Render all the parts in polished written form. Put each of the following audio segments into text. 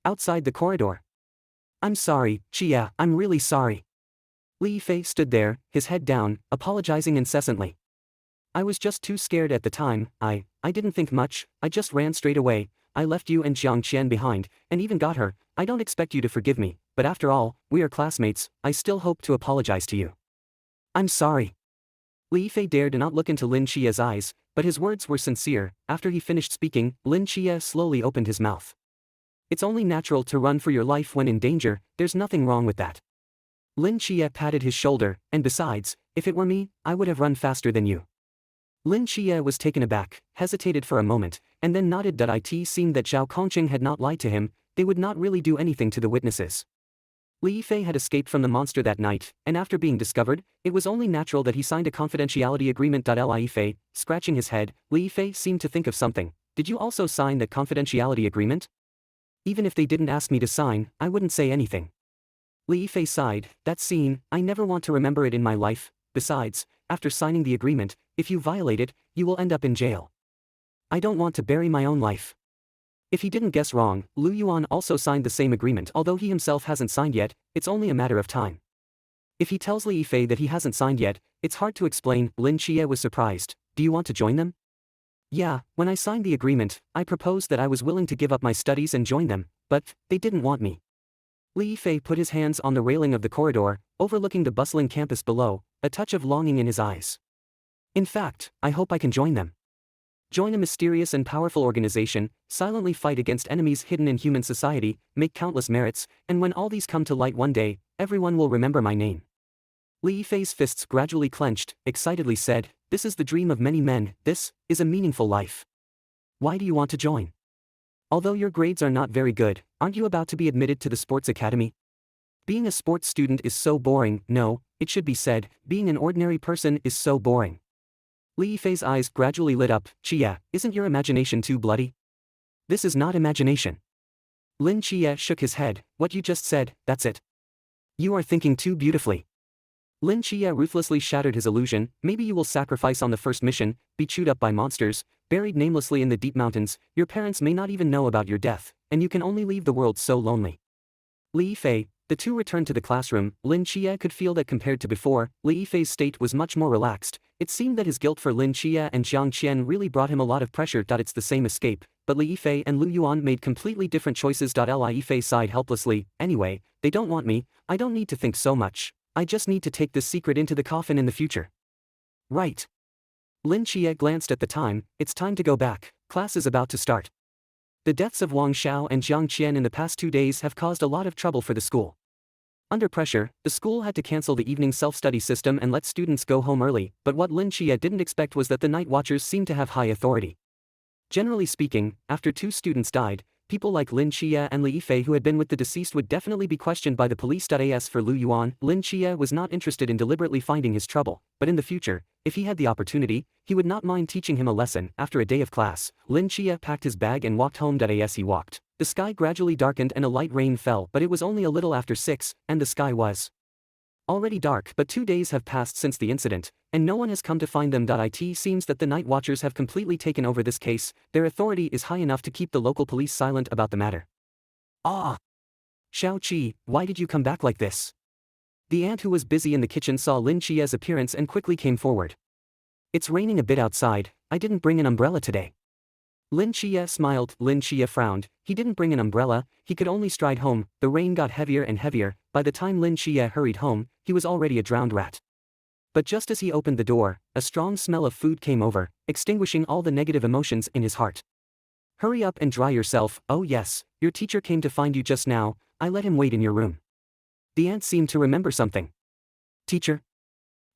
outside the corridor. I'm sorry, Xia, I'm really sorry. Li Fei stood there, his head down, apologizing incessantly. I was just too scared at the time. I didn't think much, I just ran straight away. I left you and Jiang Qian behind, and even got her. I don't expect you to forgive me, but after all, we are classmates. I still hope to apologize to you. I'm sorry. Li Fei dared not look into Lin Xia's eyes, but his words were sincere. After he finished speaking, Lin Xia slowly opened his mouth. It's only natural to run for your life when in danger, there's nothing wrong with that. Lin Xia patted his shoulder, and besides, if it were me, I would have run faster than you. Lin Xia was taken aback, hesitated for a moment, and then nodded. It seemed that Zhao Kongqing had not lied to him. They would not really do anything to the witnesses. Li Fei had escaped from the monster that night, and after being discovered, it was only natural that he signed a confidentiality agreement. Li Fei, scratching his head, Li Fei seemed to think of something. Did you also sign that confidentiality agreement? Even if they didn't ask me to sign, I wouldn't say anything. Li Fei sighed. That scene, I never want to remember it in my life. Besides, after signing the agreement, if you violate it, you will end up in jail. I don't want to bury my own life. If he didn't guess wrong, Lu Yuan also signed the same agreement. Although he himself hasn't signed yet, it's only a matter of time. If he tells Li Fei that he hasn't signed yet, it's hard to explain. Lin Xia was surprised. Do you want to join them? Yeah, when I signed the agreement, I proposed that I was willing to give up my studies and join them, but they didn't want me. Li Fei put his hands on the railing of the corridor, overlooking the bustling campus below, a touch of longing in his eyes. In fact, I hope I can join them. Join a mysterious and powerful organization, silently fight against enemies hidden in human society, make countless merits, and when all these come to light one day, everyone will remember my name. Li Fei's fists gradually clenched, excitedly said, this is the dream of many men, this is a meaningful life. Why do you want to join? Although your grades are not very good, aren't you about to be admitted to the sports academy? Being a sports student is so boring. No, it should be said, being an ordinary person is so boring. Li Fei's eyes gradually lit up. Xia, isn't your imagination too bloody? This is not imagination. Lin Xia shook his head. What you just said, that's it. You are thinking too beautifully. Lin Xia ruthlessly shattered his illusion. Maybe you will sacrifice on the first mission, be chewed up by monsters, buried namelessly in the deep mountains. Your parents may not even know about your death, and you can only leave the world so lonely. Li Fei. The two returned to the classroom. Lin Xia could feel that compared to before, Li Fei's state was much more relaxed. It seemed that his guilt for Lin Xia and Jiang Qian really brought him a lot of pressure. It's the same escape, but Li Fei and Lu Yuan made completely different choices. Li Fei sighed helplessly. Anyway, they don't want me, I don't need to think so much. I just need to take this secret into the coffin in the future. Right. Lin Xia glanced at the time. It's time to go back, class is about to start. The deaths of Wang Xiao and Jiang Qian in the past 2 days have caused a lot of trouble for the school. Under pressure, the school had to cancel the evening self-study system and let students go home early, but what Lin Xia didn't expect was that the night watchers seemed to have high authority. Generally speaking, after 2 students died, people like Lin Xia and Li Fei who had been with the deceased would definitely be questioned by the police. As for Lu Yuan, Lin Xia was not interested in deliberately finding his trouble, but in the future, if he had the opportunity, he would not mind teaching him a lesson. After a day of class, Lin Xia packed his bag and walked home. As he walked, the sky gradually darkened and a light rain fell, but it was only a little after 6, and the sky was already dark. But 2 days have passed since the incident, and no one has come to find them. It seems that the night watchers have completely taken over this case. Their authority is high enough to keep the local police silent about the matter. Ah! Xiao Qi, why did you come back like this? The aunt who was busy in the kitchen saw Lin Xia's appearance and quickly came forward. It's raining a bit outside, I didn't bring an umbrella today. Lin Xia smiled. Lin Xia frowned. He didn't bring an umbrella, he could only stride home. The rain got heavier and heavier. By the time Lin Xia hurried home, he was already a drowned rat. But just as he opened the door, a strong smell of food came over, extinguishing all the negative emotions in his heart. Hurry up and dry yourself. Oh yes, your teacher came to find you just now, I let him wait in your room. The aunt seemed to remember something. Teacher?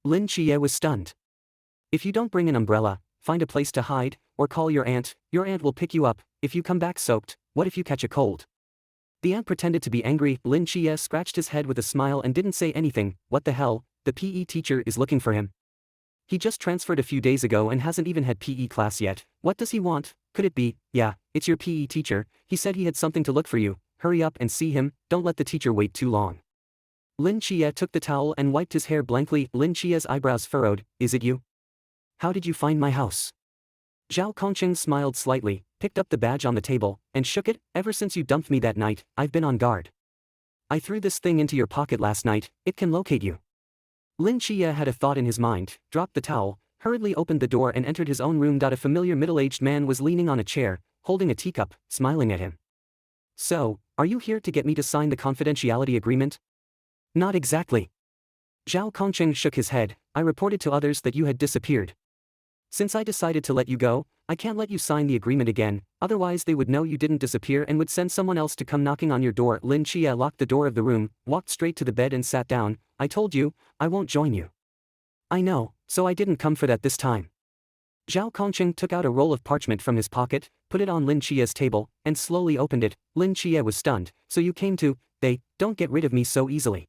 Lin Xia was stunned. If you don't bring an umbrella, find a place to hide, or call your aunt will pick you up. If you come back soaked, what if you catch a cold? The aunt pretended to be angry. Lin Xia scratched his head with a smile and didn't say anything. What the hell, the PE teacher is looking for him. He just transferred a few days ago and hasn't even had PE class yet. What does he want? Could it be, yeah, it's your PE teacher, he said he had something to look for you. Hurry up and see him, don't let the teacher wait too long. Lin Xia took the towel and wiped his hair blankly. Lin Xia's eyebrows furrowed. Is it you? How did you find my house? Zhao Kongqing smiled slightly. picked up the badge on the table, and shook it. Ever since you dumped me that night, I've been on guard. I threw this thing into your pocket last night, it can locate you. Lin Xia had a thought in his mind, dropped the towel, hurriedly opened the door and entered his own room. A familiar middle-aged man was leaning on a chair, holding a teacup, smiling at him. So, are you here to get me to sign the confidentiality agreement? Not exactly. Zhao Kongqing shook his head. I reported to others that you had disappeared. Since I decided to let you go, I can't let you sign the agreement again, otherwise they would know you didn't disappear and would send someone else to come knocking on your door. Lin Xia locked the door of the room, walked straight to the bed and sat down. I told you, I won't join you. I know, so I didn't come for that this time. Zhao Kongqing took out a roll of parchment from his pocket, put it on Lin Xia's table, and slowly opened it. Lin Xia was stunned. So you came to, don't get rid of me so easily.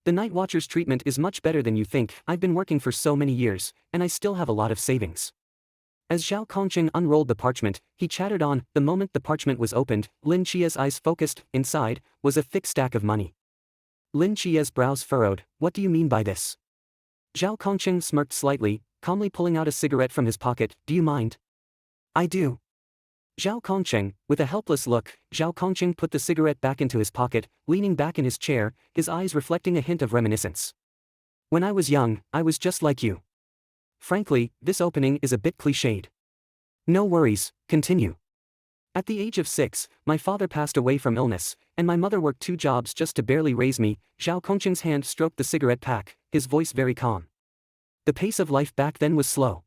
The Night Watcher's treatment is much better than you think. I've been working for so many years, and I still have a lot of savings. As Zhao Kongqing unrolled the parchment, he chattered on. The moment the parchment was opened, Lin Xia's eyes focused. Inside was a thick stack of money. Lin Xia's brows furrowed. What do you mean by this? Zhao Kongqing smirked slightly, calmly pulling out a cigarette from his pocket. Do you mind? I do. Zhao Kongqing, with a helpless look, Zhao Kongqing put the cigarette back into his pocket, leaning back in his chair, his eyes reflecting a hint of reminiscence. When I was young, I was just like you. Frankly, this opening is a bit cliched. No worries, continue. At the age of 6, my father passed away from illness, and my mother worked 2 jobs just to barely raise me. Zhao Kongqing's hand stroked the cigarette pack, his voice very calm. The pace of life back then was slow.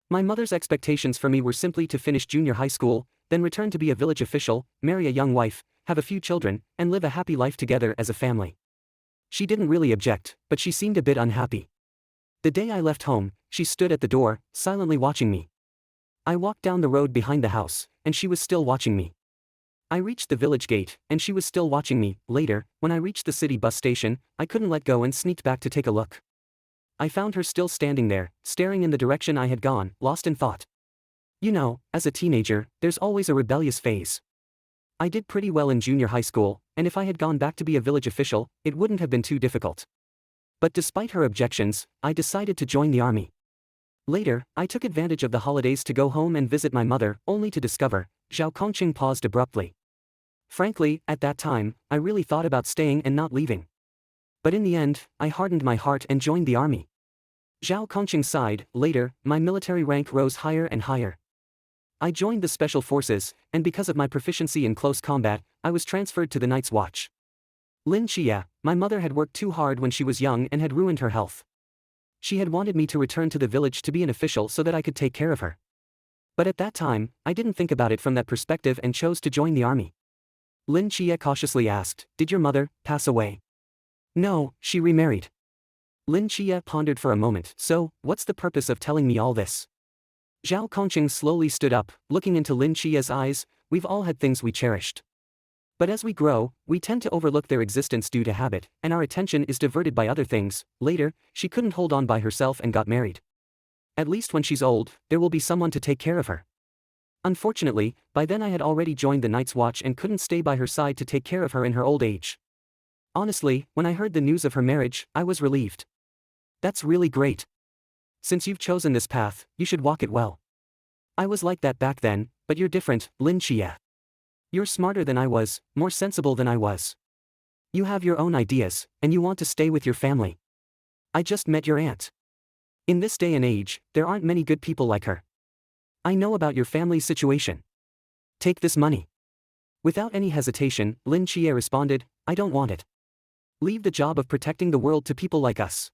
My mother's expectations for me were simply to finish junior high school, then return to be a village official, marry a young wife, have a few children, and live a happy life together as a family. She didn't really object, but she seemed a bit unhappy. The day I left home, she stood at the door, silently watching me. I walked down the road behind the house, and she was still watching me. I reached the village gate, and she was still watching me. Later, when I reached the city bus station, I couldn't let go and sneaked back to take a look. I found her still standing there, staring in the direction I had gone, lost in thought. You know, as a teenager, there's always a rebellious phase. I did pretty well in junior high school, and if I had gone back to be a village official, it wouldn't have been too difficult. But despite her objections, I decided to join the army. Later, I took advantage of the holidays to go home and visit my mother, only to discover. Zhao Kongqing paused abruptly. Frankly, at that time, I really thought about staying and not leaving. But in the end, I hardened my heart and joined the army. Zhao Kongqing sighed. Later, my military rank rose higher and higher. I joined the special forces, and because of my proficiency in close combat, I was transferred to the Night's Watch. Lin Xia, my mother had worked too hard when she was young and had ruined her health. She had wanted me to return to the village to be an official so that I could take care of her. But at that time, I didn't think about it from that perspective and chose to join the army. Lin Xia cautiously asked, Did your mother pass away? No, she remarried. Lin Xia pondered for a moment. So, what's the purpose of telling me all this? Zhao Kongqing slowly stood up, looking into Lin Xia's eyes. We've all had things we cherished. But as we grow, we tend to overlook their existence due to habit, and our attention is diverted by other things. Later, she couldn't hold on by herself and got married. At least when she's old, there will be someone to take care of her. Unfortunately, by then I had already joined the Night's Watch and couldn't stay by her side to take care of her in her old age. Honestly, when I heard the news of her marriage, I was relieved. That's really great. Since you've chosen this path, you should walk it well. I was like that back then, but you're different, Lin Xia. You're smarter than I was, more sensible than I was. You have your own ideas, and you want to stay with your family. I just met your aunt. In this day and age, there aren't many good people like her. I know about your family's situation. Take this money. Without any hesitation, Lin Xia responded, I don't want it. Leave the job of protecting the world to people like us.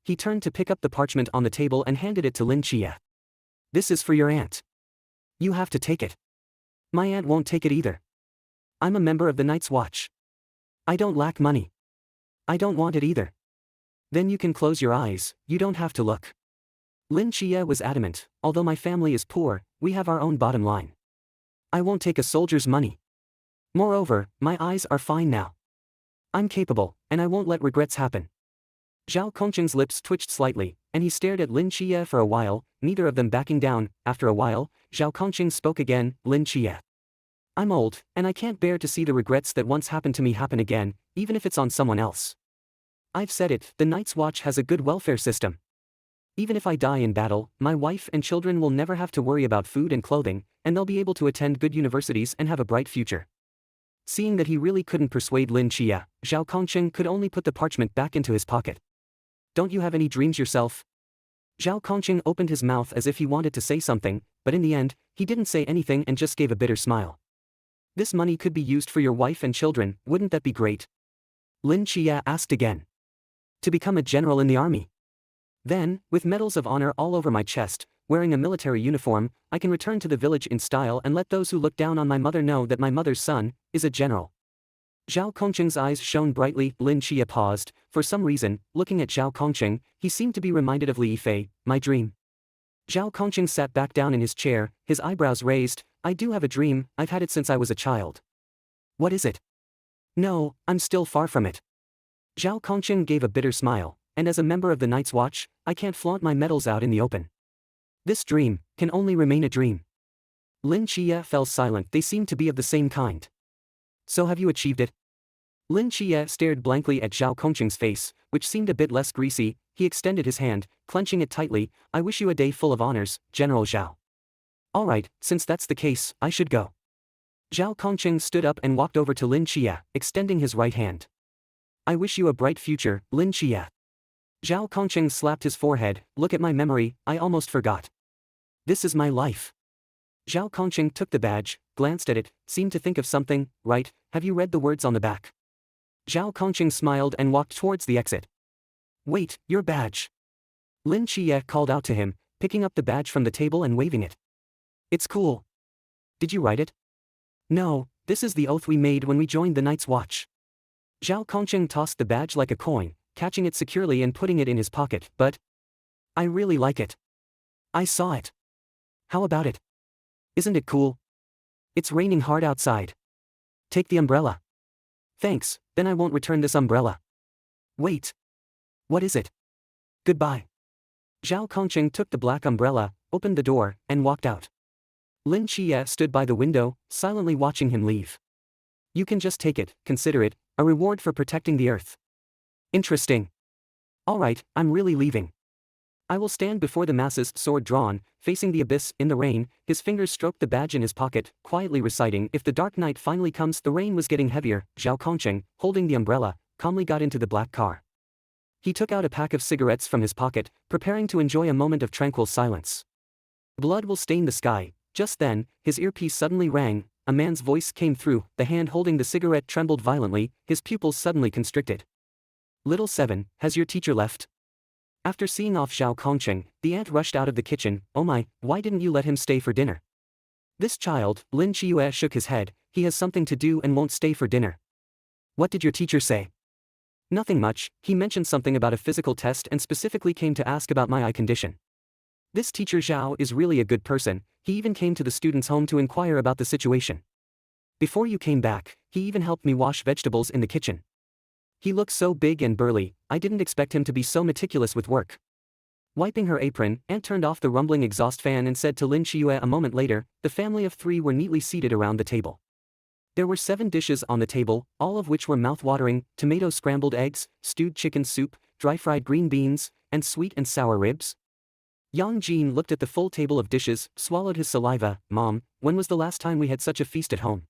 He turned to pick up the parchment on the table and handed it to Lin Xia. This is for your aunt. You have to take it. My aunt won't take it either. I'm a member of the Night's Watch. I don't lack money. I don't want it either. Then you can close your eyes, you don't have to look. Lin Xia was adamant, although my family is poor, we have our own bottom line. I won't take a soldier's money. Moreover, my eyes are fine now. I'm capable, and I won't let regrets happen. Zhao Kongqing's lips twitched slightly, and he stared at Lin Xia for a while, neither of them backing down. After a while, Zhao Kongqing spoke again, Lin Xia. I'm old, and I can't bear to see the regrets that once happened to me happen again, even if it's on someone else. I've said it, the Night's Watch has a good welfare system. Even if I die in battle, my wife and children will never have to worry about food and clothing, and they'll be able to attend good universities and have a bright future. Seeing that he really couldn't persuade Lin Xia, Zhao Kongqing could only put the parchment back into his pocket. Don't you have any dreams yourself? Zhao Kongqing opened his mouth as if he wanted to say something, but in the end, he didn't say anything and just gave a bitter smile. This money could be used for your wife and children, wouldn't that be great? Lin Xia asked again. To become a general in the army. Then, with medals of honor all over my chest, wearing a military uniform, I can return to the village in style and let those who look down on my mother know that my mother's son is a general. Zhao Kongqing's eyes shone brightly. Lin Xia paused. For some reason, looking at Zhao Kongqing, he seemed to be reminded of Li Yifei, my dream. Zhao Kongqing sat back down in his chair, his eyebrows raised. I do have a dream, I've had it since I was a child. What is it? No, I'm still far from it. Zhao Kongqing gave a bitter smile, and as a member of the Night's Watch, I can't flaunt my medals out in the open. This dream can only remain a dream. Lin Xia fell silent. They seemed to be of the same kind. So have you achieved it? Lin Xia stared blankly at Zhao Kongqing's face, which seemed a bit less greasy. He extended his hand, clenching it tightly. I wish you a day full of honors, General Zhao. All right, since that's the case, I should go. Zhao Kongqing stood up and walked over to Lin Xia, extending his right hand. I wish you a bright future, Lin Xia. Zhao Kongqing slapped his forehead. Look at my memory, I almost forgot. This is my life. Zhao Kongqing took the badge, glanced at it, seemed to think of something. Right, have you read the words on the back? Zhao Kongqing smiled and walked towards the exit. Wait, your badge. Lin Xia called out to him, picking up the badge from the table and waving it. It's cool. Did you write it? No, this is the oath we made when we joined the Night's Watch. Zhao Kongqing tossed the badge like a coin, catching it securely and putting it in his pocket. But I really like it. I saw it. How about it? Isn't it cool? It's raining hard outside. Take the umbrella. Thanks, then I won't return this umbrella. Wait. What is it? Goodbye. Zhao Kongqing took the black umbrella, opened the door, and walked out. Lin Xia stood by the window, silently watching him leave. You can just take it, consider it a reward for protecting the earth. Interesting. All right, I'm really leaving. I will stand before the masses, sword drawn, facing the abyss. In the rain, his fingers stroked the badge in his pocket, quietly reciting, if the dark night finally comes. The rain was getting heavier. Zhao Kongqing, holding the umbrella, calmly got into the black car. He took out a pack of cigarettes from his pocket, preparing to enjoy a moment of tranquil silence. Blood will stain the sky. Just then, his earpiece suddenly rang. A man's voice came through. The hand holding the cigarette trembled violently, his pupils suddenly constricted. Little Seven, has your teacher left? After seeing off Zhao Kongqing, the aunt rushed out of the kitchen. Oh my, why didn't you let him stay for dinner? This child, Lin Qiue shook his head, he has something to do and won't stay for dinner. What did your teacher say? Nothing much, he mentioned something about a physical test and specifically came to ask about my eye condition. This teacher Zhao is really a good person, he even came to the student's home to inquire about the situation. Before you came back, he even helped me wash vegetables in the kitchen. He looks so big and burly, I didn't expect him to be so meticulous with work. Wiping her apron, Aunt turned off the rumbling exhaust fan and said to Lin Qiue. A moment later, the family of 3 were neatly seated around the table. There were 7 dishes on the table, all of which were mouth-watering: tomato scrambled eggs, stewed chicken soup, dry-fried green beans, and sweet and sour ribs. Yang Jin looked at the full table of dishes, swallowed his saliva. Mom, when was the last time we had such a feast at home?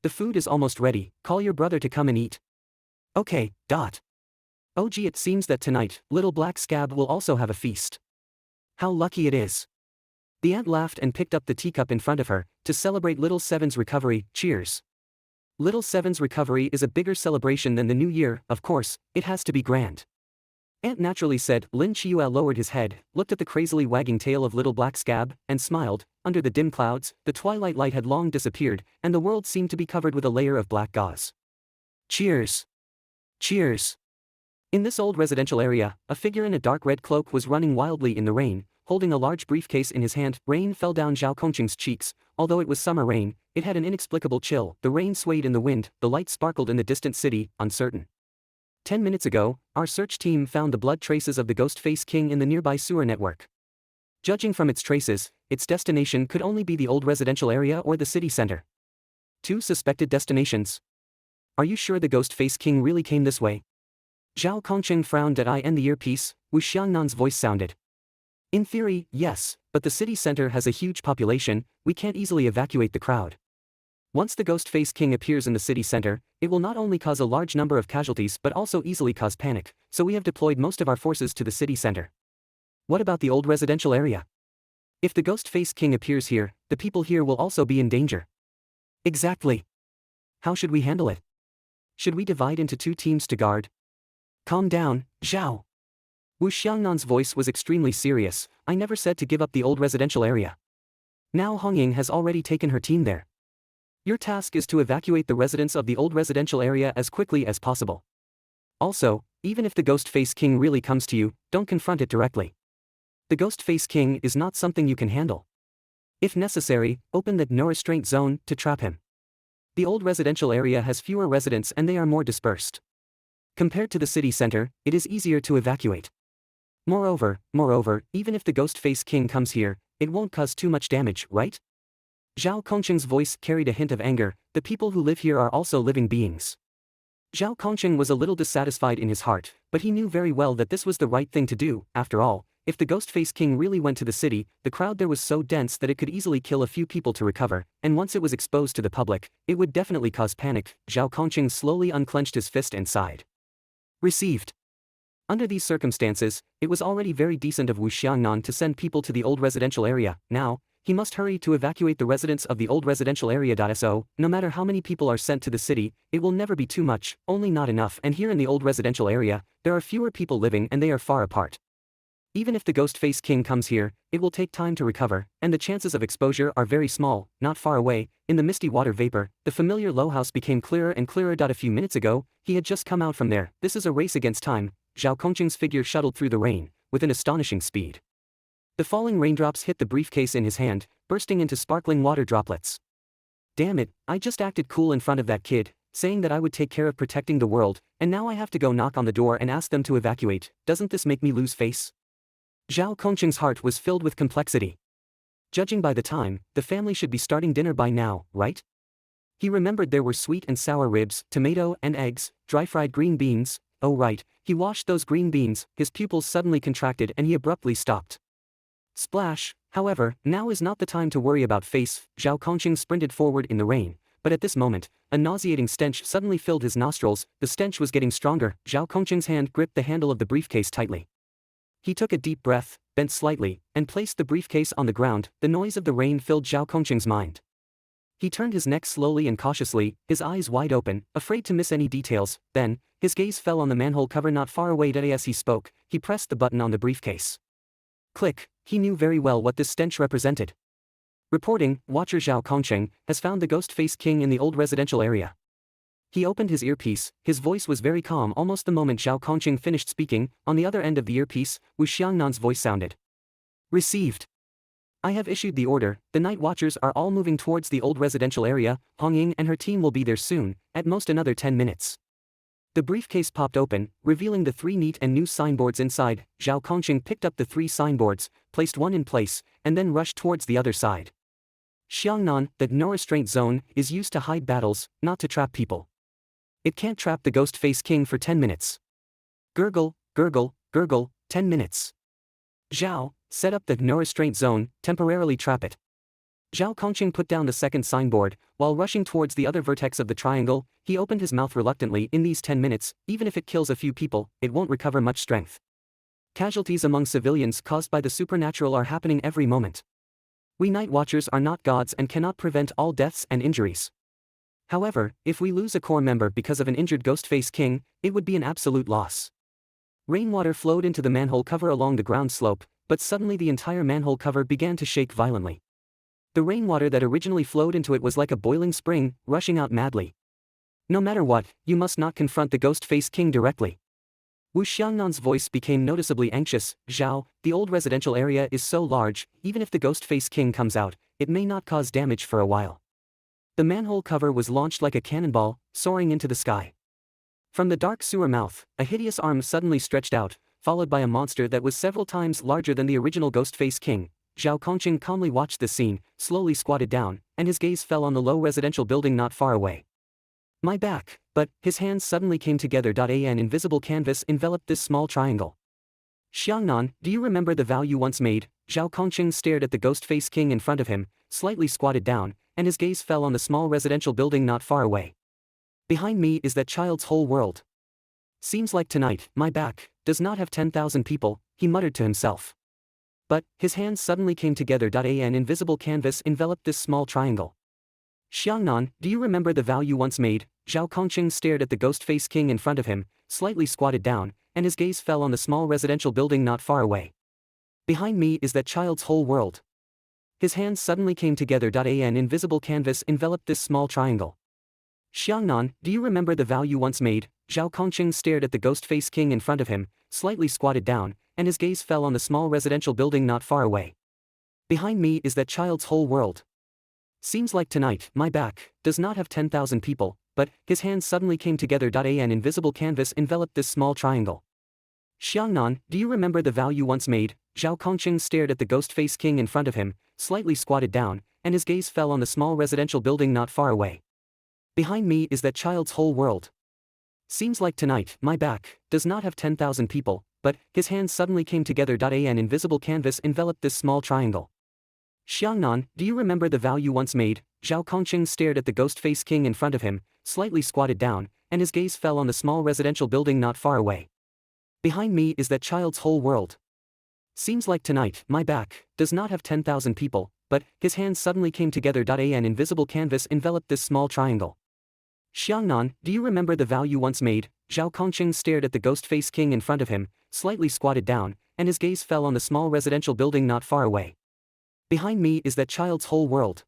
The food is almost ready, call your brother to come and eat. Okay. Oh gee, it seems that tonight, little black scab will also have a feast. How lucky it is. The aunt laughed and picked up the teacup in front of her, to celebrate Little Seven's recovery. Cheers. Little Seven's recovery is a bigger celebration than the new year, of course, it has to be grand. Aunt naturally said. Lin Qiue lowered his head, looked at the crazily wagging tail of little black scab, and smiled. Under the dim clouds, the twilight light had long disappeared, and the world seemed to be covered with a layer of black gauze. Cheers. Cheers. In this old residential area, a figure in a dark red cloak was running wildly in the rain, holding a large briefcase in his hand. Rain fell down Zhao Kongqing's cheeks. Although it was summer rain, it had an inexplicable chill. The rain swayed in the wind, the light sparkled in the distant city, uncertain. 10 minutes ago, our search team found the blood traces of the Ghost-Face King in the nearby sewer network. Judging from its traces, its destination could only be the old residential area or the city center. 2 suspected destinations. Are you sure the Ghost-Face King really came this way? Zhao Kongqing frowned at I and the earpiece. Wu Xiangnan's voice sounded. In theory, yes, but the city center has a huge population, we can't easily evacuate the crowd. Once the Ghost Face King appears in the city center, it will not only cause a large number of casualties but also easily cause panic, so we have deployed most of our forces to the city center. What about the old residential area? If the Ghost Face King appears here, the people here will also be in danger. Exactly. How should we handle it? Should we divide into 2 teams to guard? Calm down, Zhao. Wu Xiangnan's voice was extremely serious. I never said to give up the old residential area. Now Hongying has already taken her team there. Your task is to evacuate the residents of the old residential area as quickly as possible. Also, even if the Ghost Face King really comes to you, don't confront it directly. The Ghost Face King is not something you can handle. If necessary, open the no restraint zone to trap him. The old residential area has fewer residents and they are more dispersed. Compared to the city center, it is easier to evacuate. Moreover, even if the Ghost Face King comes here, it won't cause too much damage, right? Zhao Kongqing's voice carried a hint of anger. The people who live here are also living beings. Zhao Kongqing was a little dissatisfied in his heart, but he knew very well that this was the right thing to do. After all, if the Ghost Face King really went to the city, the crowd there was so dense that it could easily kill a few people to recover, and once it was exposed to the public, it would definitely cause panic. Zhao Kongqing slowly unclenched his fist and sighed. Received. Under these circumstances, it was already very decent of Wu Xiangnan to send people to the old residential area. Now, he must hurry to evacuate the residents of the old residential area. So, no matter how many people are sent to the city, it will never be too much, only not enough, and here in the old residential area, there are fewer people living and they are far apart. Even if the Ghost Face King comes here, it will take time to recover, and the chances of exposure are very small. Not far away, in the misty water vapor, the familiar low house became clearer and clearer. A few minutes ago, he had just come out from there. This is a race against time. Zhao Kongqing's figure shuttled through the rain, with an astonishing speed. The falling raindrops hit the briefcase in his hand, bursting into sparkling water droplets. Damn it, I just acted cool in front of that kid, saying that I would take care of protecting the world, and now I have to go knock on the door and ask them to evacuate. Doesn't this make me lose face? Zhao Kongqing's heart was filled with complexity. Judging by the time, the family should be starting dinner by now, right? He remembered there were sweet and sour ribs, tomato and eggs, dry-fried green beans. Oh right, he washed those green beans. His pupils suddenly contracted and he abruptly stopped. Splash. However, now is not the time to worry about face. Zhao Kongqing sprinted forward in the rain, but at this moment, a nauseating stench suddenly filled his nostrils. The stench was getting stronger. Zhao Kongqing's hand gripped the handle of the briefcase tightly. He took a deep breath, bent slightly, and placed the briefcase on the ground. The noise of the rain filled Zhao Kongqing's mind. He turned his neck slowly and cautiously, his eyes wide open, afraid to miss any details. Then, his gaze fell on the manhole cover not far away. As he spoke, he pressed the button on the briefcase. Click. He knew very well what this stench represented. Reporting, Watcher Zhao Kongqing has found the Ghost Face King in the old residential area. He opened his earpiece. His voice was very calm. Almost the moment Zhao Kongqing finished speaking, on the other end of the earpiece, Wu Xiangnan's voice sounded. Received. I have issued the order. The night watchers are all moving towards the old residential area. Hongying and her team will be there soon, at most another 10 minutes. The briefcase popped open, revealing the 3 neat and new signboards inside. Zhao Kongqing picked up the 3 signboards, placed one in place, and then rushed towards the other side. Xiangnan, the no restraint zone, is used to hide battles, not to trap people. It can't trap the Ghost Face King for 10 minutes. Gurgle, gurgle, gurgle, 10 minutes. Zhao, set up the no restraint zone, temporarily trap it. Zhao Kongqing put down the second signboard. While rushing towards the other vertex of the triangle, he opened his mouth reluctantly. In these 10 minutes, even if it kills a few people, it won't recover much strength. Casualties among civilians caused by the supernatural are happening every moment. We night watchers are not gods and cannot prevent all deaths and injuries. However, if we lose a core member because of an injured Ghost Face King, it would be an absolute loss. Rainwater flowed into the manhole cover along the ground slope, but suddenly the entire manhole cover began to shake violently. The rainwater that originally flowed into it was like a boiling spring, rushing out madly. No matter what, you must not confront the Ghost Face King directly. Wu Xiangnan's voice became noticeably anxious. Zhao, the old residential area is so large, even if the Ghost Face King comes out, it may not cause damage for a while. The manhole cover was launched like a cannonball, soaring into the sky. From the dark sewer mouth, a hideous arm suddenly stretched out, followed by a monster that was several times larger than the original Ghost Face King. Zhao Kongqing calmly watched this scene, slowly squatted down, and his gaze fell on the low residential building not far away. My back, but his hands suddenly came together. An invisible canvas enveloped this small triangle. Xiangnan, do you remember the vow you once made? Zhao Kongqing stared at the ghost-faced king in front of him, slightly squatted down, and his gaze fell on the small residential building not far away. Behind me is that child's whole world. Seems like tonight, my back does not have 10,000 people, he muttered to himself. But, his hands suddenly came together. An invisible canvas enveloped this small triangle. Xiangnan, do you remember the vow you once made? Zhao Kongqing stared at the ghost-faced king in front of him, slightly squatted down, and his gaze fell on the small residential building not far away. Behind me is that child's whole world. His hands suddenly came together. An invisible canvas enveloped this small triangle. Xiangnan, do you remember the vow you once made? Zhao Kongqing stared at the ghost-faced king in front of him, slightly squatted down, and his gaze fell on the small residential building not far away. Behind me is that child's whole world. Seems like tonight, my back does not have 10,000 people, but, his hands suddenly came together. An invisible canvas enveloped this small triangle. Xiangnan, do you remember the vow you once made? Zhao Kongqing stared at the ghost-faced king in front of him, slightly squatted down, and his gaze fell on the small residential building not far away. Behind me is that child's whole world. Seems like tonight, my back does not have 10,000 people, but, his hands suddenly came together. An invisible canvas enveloped this small triangle. Xiangnan, do you remember the vow you once made? Zhao Kongqing stared at the ghost-faced king in front of him, slightly squatted down, and his gaze fell on the small residential building not far away. Behind me is that child's whole world. Seems like tonight, my back does not have 10,000 people, but, his hands suddenly came together. An invisible canvas enveloped this small triangle. Xiangnan, do you remember the vow you once made? Zhao Kongqing stared at the ghost-faced king in front of him, slightly squatted down, and his gaze fell on the small residential building not far away. Behind me is that child's whole world.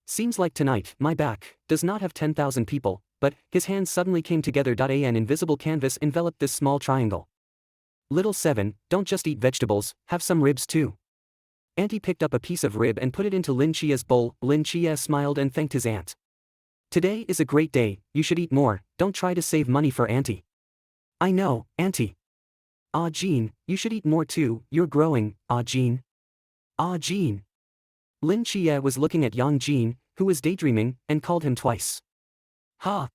Seems like tonight, my back does not have 10,000 people, but, his hands suddenly came together. An invisible canvas enveloped this small triangle. Little 7, don't just eat vegetables, have some ribs too. Auntie picked up a piece of rib and put it into Lin Qia's bowl. Lin Qia smiled and thanked his aunt. Today is a great day, you should eat more, don't try to save money for Auntie. I know, Auntie. Ah Jean, you should eat more too, you're growing, ah Jean. Ah Jean. Lin Qia was looking at Yang Jean, who was daydreaming, and called him twice. Ha!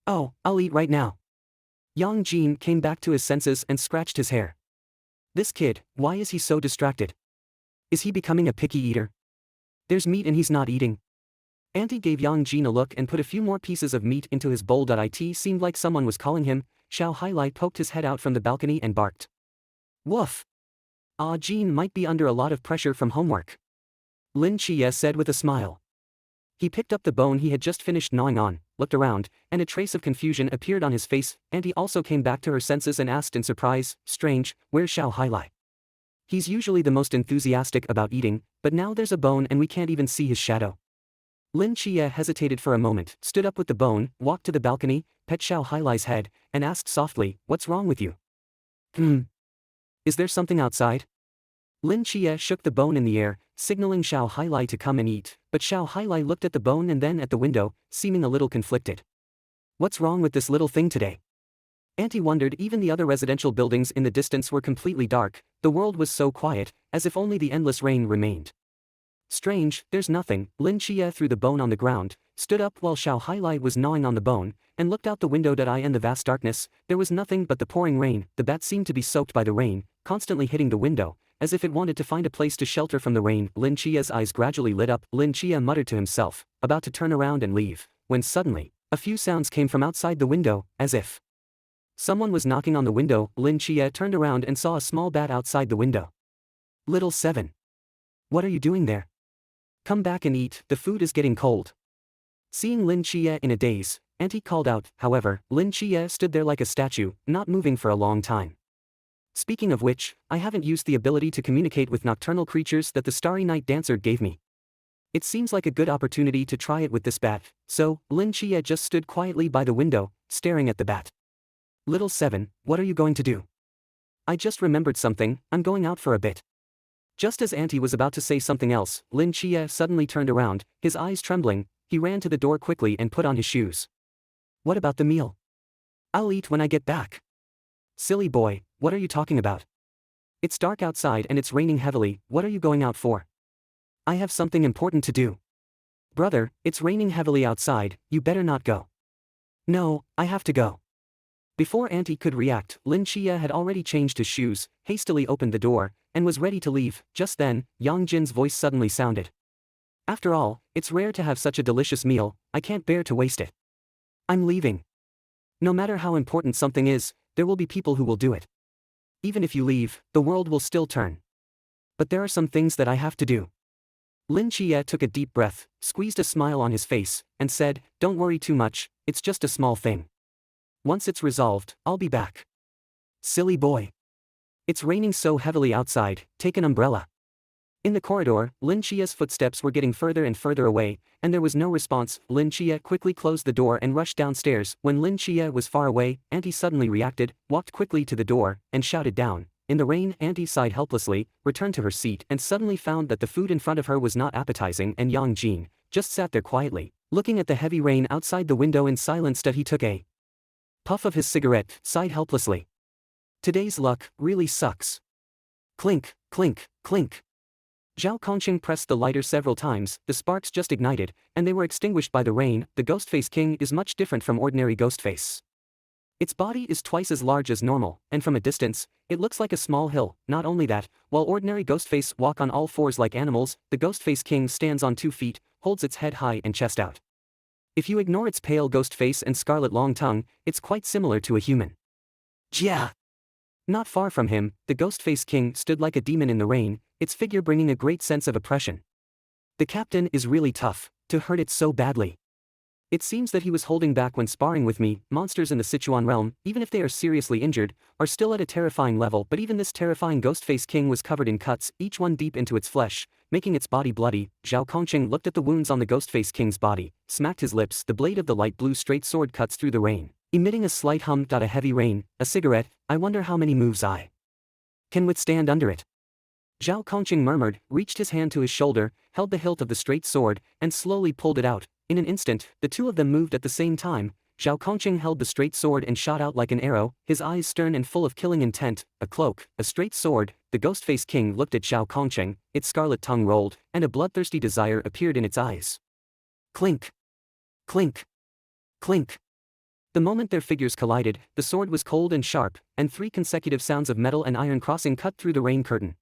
Oh, I'll eat right now. Yang Jean came back to his senses and scratched his hair. This kid, why is he so distracted? Is he becoming a picky eater? There's meat and he's not eating. Auntie gave Yang Jean a look and put a few more pieces of meat into his bowl. It seemed like someone was calling him. Xiao Hailai poked his head out from the balcony and barked. Woof! Ah Jean might be under a lot of pressure from homework. Lin Qia said with a smile. He picked up the bone he had just finished gnawing on, looked around, and a trace of confusion appeared on his face. Auntie also came back to her senses and asked in surprise, strange, where's Xiao Hailai? He's usually the most enthusiastic about eating, but now there's a bone and we can't even see his shadow. Lin Qia hesitated for a moment, stood up with the bone, walked to the balcony, pet Xiao Hailai's head, and asked softly, what's wrong with you? Is there something outside? Lin Qia shook the bone in the air, signaling Xiao Hailai to come and eat, but Xiao Hailai looked at the bone and then at the window, seeming a little conflicted. What's wrong with this little thing today? Auntie wondered. Even the other residential buildings in the distance were completely dark, the world was so quiet, as if only the endless rain remained. Strange, there's nothing. Lin Qia threw the bone on the ground, stood up while Xiao Hailai was gnawing on the bone, and looked out the window. In the vast darkness, there was nothing but the pouring rain. The bat seemed to be soaked by the rain, constantly hitting the window, as if it wanted to find a place to shelter from the rain. Lin Qia's eyes gradually lit up. Lin Qia muttered to himself, about to turn around and leave, when suddenly, a few sounds came from outside the window, as if someone was knocking on the window. Lin Qia turned around and saw a small bat outside the window. Little 7. What are you doing there? Come back and eat, the food is getting cold. Seeing Lin Qia in a daze, Auntie called out. However, Lin Qia stood there like a statue, not moving for a long time. Speaking of which, I haven't used the ability to communicate with nocturnal creatures that the Starry Night Dancer gave me. It seems like a good opportunity to try it with this bat, so, Lin Qia just stood quietly by the window, staring at the bat. Little 7, what are you going to do? I just remembered something, I'm going out for a bit. Just as Auntie was about to say something else, Lin Qia suddenly turned around, his eyes trembling, he ran to the door quickly and put on his shoes. What about the meal? I'll eat when I get back. Silly boy, what are you talking about? It's dark outside and it's raining heavily, what are you going out for? I have something important to do. Brother, it's raining heavily outside, you better not go. No, I have to go. Before Auntie could react, Lin Xia had already changed his shoes, hastily opened the door, and was ready to leave. Just then, Yang Jin's voice suddenly sounded. After all, it's rare to have such a delicious meal, I can't bear to waste it. I'm leaving. No matter how important something is, there will be people who will do it. Even if you leave, the world will still turn. But there are some things that I have to do. Lin Xia took a deep breath, squeezed a smile on his face, and said, "Don't worry too much, it's just a small thing. Once it's resolved, I'll be back." Silly boy. It's raining so heavily outside, take an umbrella. In the corridor, Lin Xia's footsteps were getting further and further away, and there was no response. Lin Xia quickly closed the door and rushed downstairs. When Lin Xia was far away, Auntie suddenly reacted, walked quickly to the door, and shouted down. In the rain, Auntie sighed helplessly, returned to her seat and suddenly found that the food in front of her was not appetizing, and Yang Jin just sat there quietly, looking at the heavy rain outside the window in silence. He took a puff of his cigarette, sighed helplessly. Today's luck really sucks. Clink, clink, clink. Zhao Kongqing pressed the lighter several times, the sparks just ignited, and they were extinguished by the rain. The Ghostface King is much different from ordinary Ghostface. Its body is twice as large as normal, and from a distance, it looks like a small hill. Not only that, while ordinary Ghostface walk on all fours like animals, the Ghostface King stands on 2 feet, holds its head high and chest out. If you ignore its pale ghost face and scarlet long tongue, it's quite similar to a human. Xia. Not far from him, the Ghostface King stood like a demon in the rain, its figure bringing a great sense of oppression. The captain is really tough, to hurt it so badly. It seems that he was holding back when sparring with me. Monsters in the Sichuan realm, even if they are seriously injured, are still at a terrifying level, but even this terrifying Ghostface King was covered in cuts, each one deep into its flesh, making its body bloody. Zhao Kongqing looked at the wounds on the Ghostface King's body, smacked his lips. The blade of the light blue straight sword cuts through the rain, emitting a slight hum. A heavy rain, a cigarette, I wonder how many moves I can withstand under it. Zhao Kongqing murmured, reached his hand to his shoulder, held the hilt of the straight sword, and slowly pulled it out. In an instant, the two of them moved at the same time. Zhao Kongqing held the straight sword and shot out like an arrow, his eyes stern and full of killing intent. A cloak, a straight sword. The Ghostface King looked at Zhao Kongqing, its scarlet tongue rolled, and a bloodthirsty desire appeared in its eyes. Clink. Clink. Clink. The moment their figures collided, the sword was cold and sharp, and 3 consecutive sounds of metal and iron crossing cut through the rain curtain.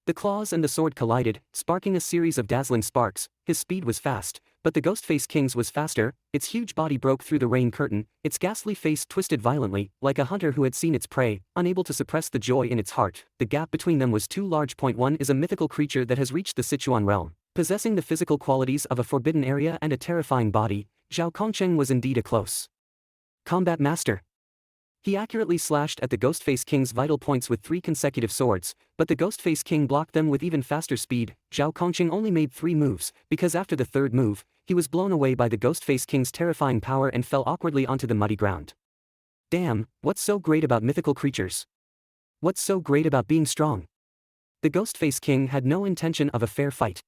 The claws and the sword collided, sparking a series of dazzling sparks. His speed was fast, but the Ghostface King's was faster. Its huge body broke through the rain curtain, its ghastly face twisted violently, like a hunter who had seen its prey, unable to suppress the joy in its heart. The gap between them was too large. One is a mythical creature that has reached the Sichuan realm, possessing the physical qualities of a forbidden area and a terrifying body. Zhao Kongqing was indeed a close combat master. He accurately slashed at the Ghostface King's vital points with 3 consecutive swords, but the Ghostface King blocked them with even faster speed. Zhao Kongqing only made 3 moves, because after the 3rd move, he was blown away by the Ghostface King's terrifying power and fell awkwardly onto the muddy ground. Damn, what's so great about mythical creatures? What's so great about being strong? The Ghostface King had no intention of a fair fight.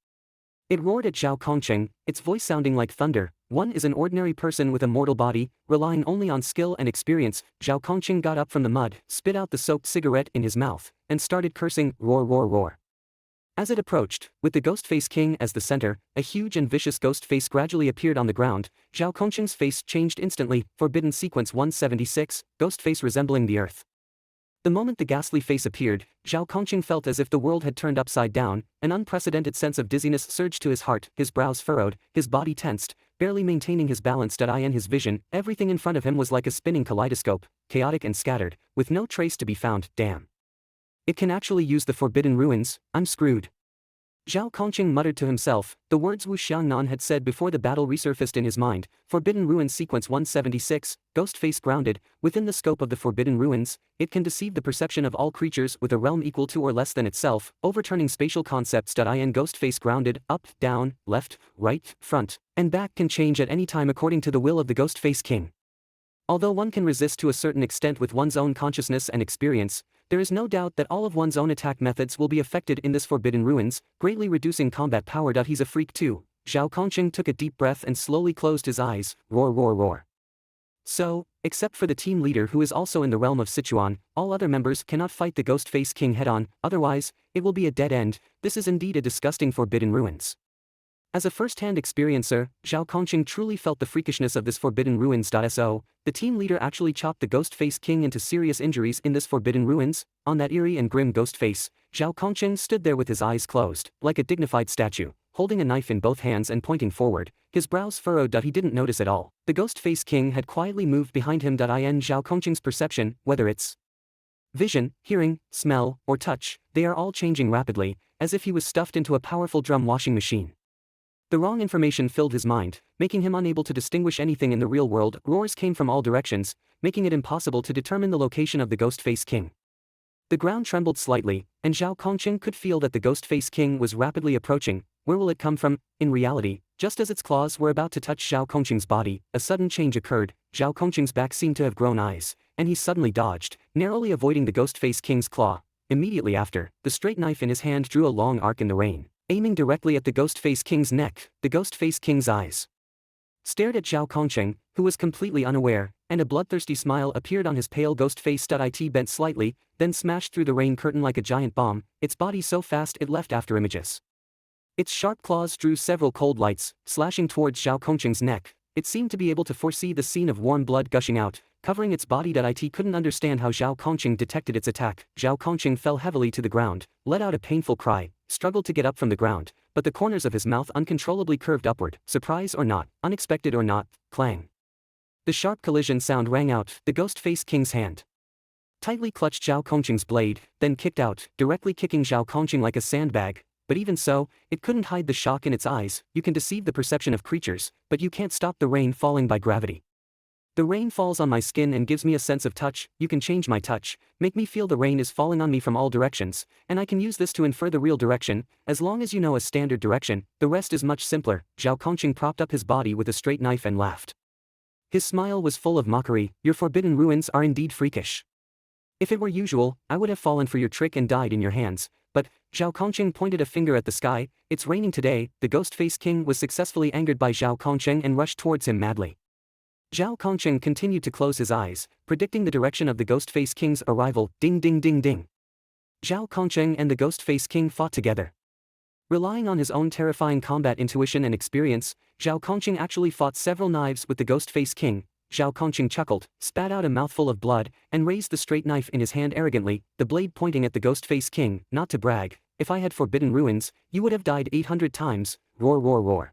It roared at Zhao Kongqing, its voice sounding like thunder. One is an ordinary person with a mortal body, relying only on skill and experience. Zhao Kongqing got up from the mud, spit out the soaked cigarette in his mouth, and started cursing, roar roar roar. As it approached, with the Ghostface King as the center, a huge and vicious ghost face gradually appeared on the ground. Zhao Kongqing's face changed instantly. Forbidden Sequence 176, ghost face resembling the earth. The moment the ghastly face appeared, Zhao Kongqing felt as if the world had turned upside down. An unprecedented sense of dizziness surged to his heart, his brows furrowed, his body tensed, barely maintaining his balance. In his vision, everything in front of him was like a spinning kaleidoscope, chaotic and scattered, with no trace to be found. Damn. It can actually use the Forbidden Ruins, I'm screwed. Zhao Kongqing muttered to himself, the words Wu Xiangnan had said before the battle resurfaced in his mind. Forbidden Ruins Sequence 176, Ghost Face grounded. Within the scope of the Forbidden Ruins, it can deceive the perception of all creatures with a realm equal to or less than itself, overturning spatial concepts. Ghost Face grounded, up, down, left, right, front, and back can change at any time according to the will of the Ghost Face King. Although one can resist to a certain extent with one's own consciousness and experience, there is no doubt that all of one's own attack methods will be affected in this Forbidden Ruins, greatly reducing combat power. He's a freak too. Zhao Kongqing took a deep breath and slowly closed his eyes, roar roar roar. So, except for the team leader who is also in the realm of Sichuan, all other members cannot fight the Ghost Face King head-on, otherwise, it will be a dead end. This is indeed a disgusting Forbidden Ruins. As a first-hand experiencer, Zhao Kongqing truly felt the freakishness of this forbidden ruins. So, the team leader actually chopped the Ghost Face King into serious injuries in this forbidden ruins. On that eerie and grim ghost face, Zhao Kongqing stood there with his eyes closed, like a dignified statue, holding a knife in both hands and pointing forward, his brows furrowed. He didn't notice at all. The Ghost Face King had quietly moved behind him. In Zhao Kongqing's perception, whether it's vision, hearing, smell, or touch, they are all changing rapidly, as if he was stuffed into a powerful drum washing machine. The wrong information filled his mind, making him unable to distinguish anything in the real world. Roars came from all directions, making it impossible to determine the location of the Ghost Face King. The ground trembled slightly, and Zhao Kongqing could feel that the Ghost Face King was rapidly approaching. Where will it come from? In reality, just as its claws were about to touch Zhao Kongqing's body, a sudden change occurred. Zhao Kongqing's back seemed to have grown eyes, and he suddenly dodged, narrowly avoiding the Ghost Face King's claw. Immediately after, the straight knife in his hand drew a long arc in the rain, aiming directly at the Ghost Face King's neck. The Ghost Face King's eyes stared at Zhao Kongqing, who was completely unaware, and a bloodthirsty smile appeared on his pale ghost face. It bent slightly, then smashed through the rain curtain like a giant bomb, its body so fast it left after images. Its sharp claws drew several cold lights, slashing towards Zhao Kongqing's neck. It seemed to be able to foresee the scene of warm blood gushing out, covering its body. It couldn't understand how Zhao Kongqing detected its attack. Zhao Kongqing fell heavily to the ground, let out a painful cry, struggled to get up from the ground, but the corners of his mouth uncontrollably curved upward. Surprise or not, unexpected or not, clang. The sharp collision sound rang out. The Ghost Face King's hand tightly clutched Zhao Kongqing's blade, then kicked out, directly kicking Zhao Kongqing like a sandbag. But even so, it couldn't hide the shock in its eyes. You can deceive the perception of creatures, but you can't stop the rain falling by gravity. The rain falls on my skin and gives me a sense of touch. You can change my touch, make me feel the rain is falling on me from all directions, and I can use this to infer the real direction. As long as you know a standard direction, the rest is much simpler. Zhao Kongqing propped up his body with a straight knife and laughed. His smile was full of mockery. Your forbidden ruins are indeed freakish. If it were usual, I would have fallen for your trick and died in your hands. But, Zhao Kongqing pointed a finger at the sky. It's raining today. The Ghost Face King was successfully angered by Zhao Kongqing and rushed towards him madly. Zhao Kongqing continued to close his eyes, predicting the direction of the Ghost Face King's arrival. Ding ding ding ding. Zhao Kongqing and the Ghost Face King fought together. Relying on his own terrifying combat intuition and experience, Zhao Kongqing actually fought several knives with the Ghost Face King. Zhao Kongqing chuckled, spat out a mouthful of blood, and raised the straight knife in his hand arrogantly, the blade pointing at the Ghost Face King. Not to brag, if I had forbidden ruins, you would have died 800 times. Roar roar roar.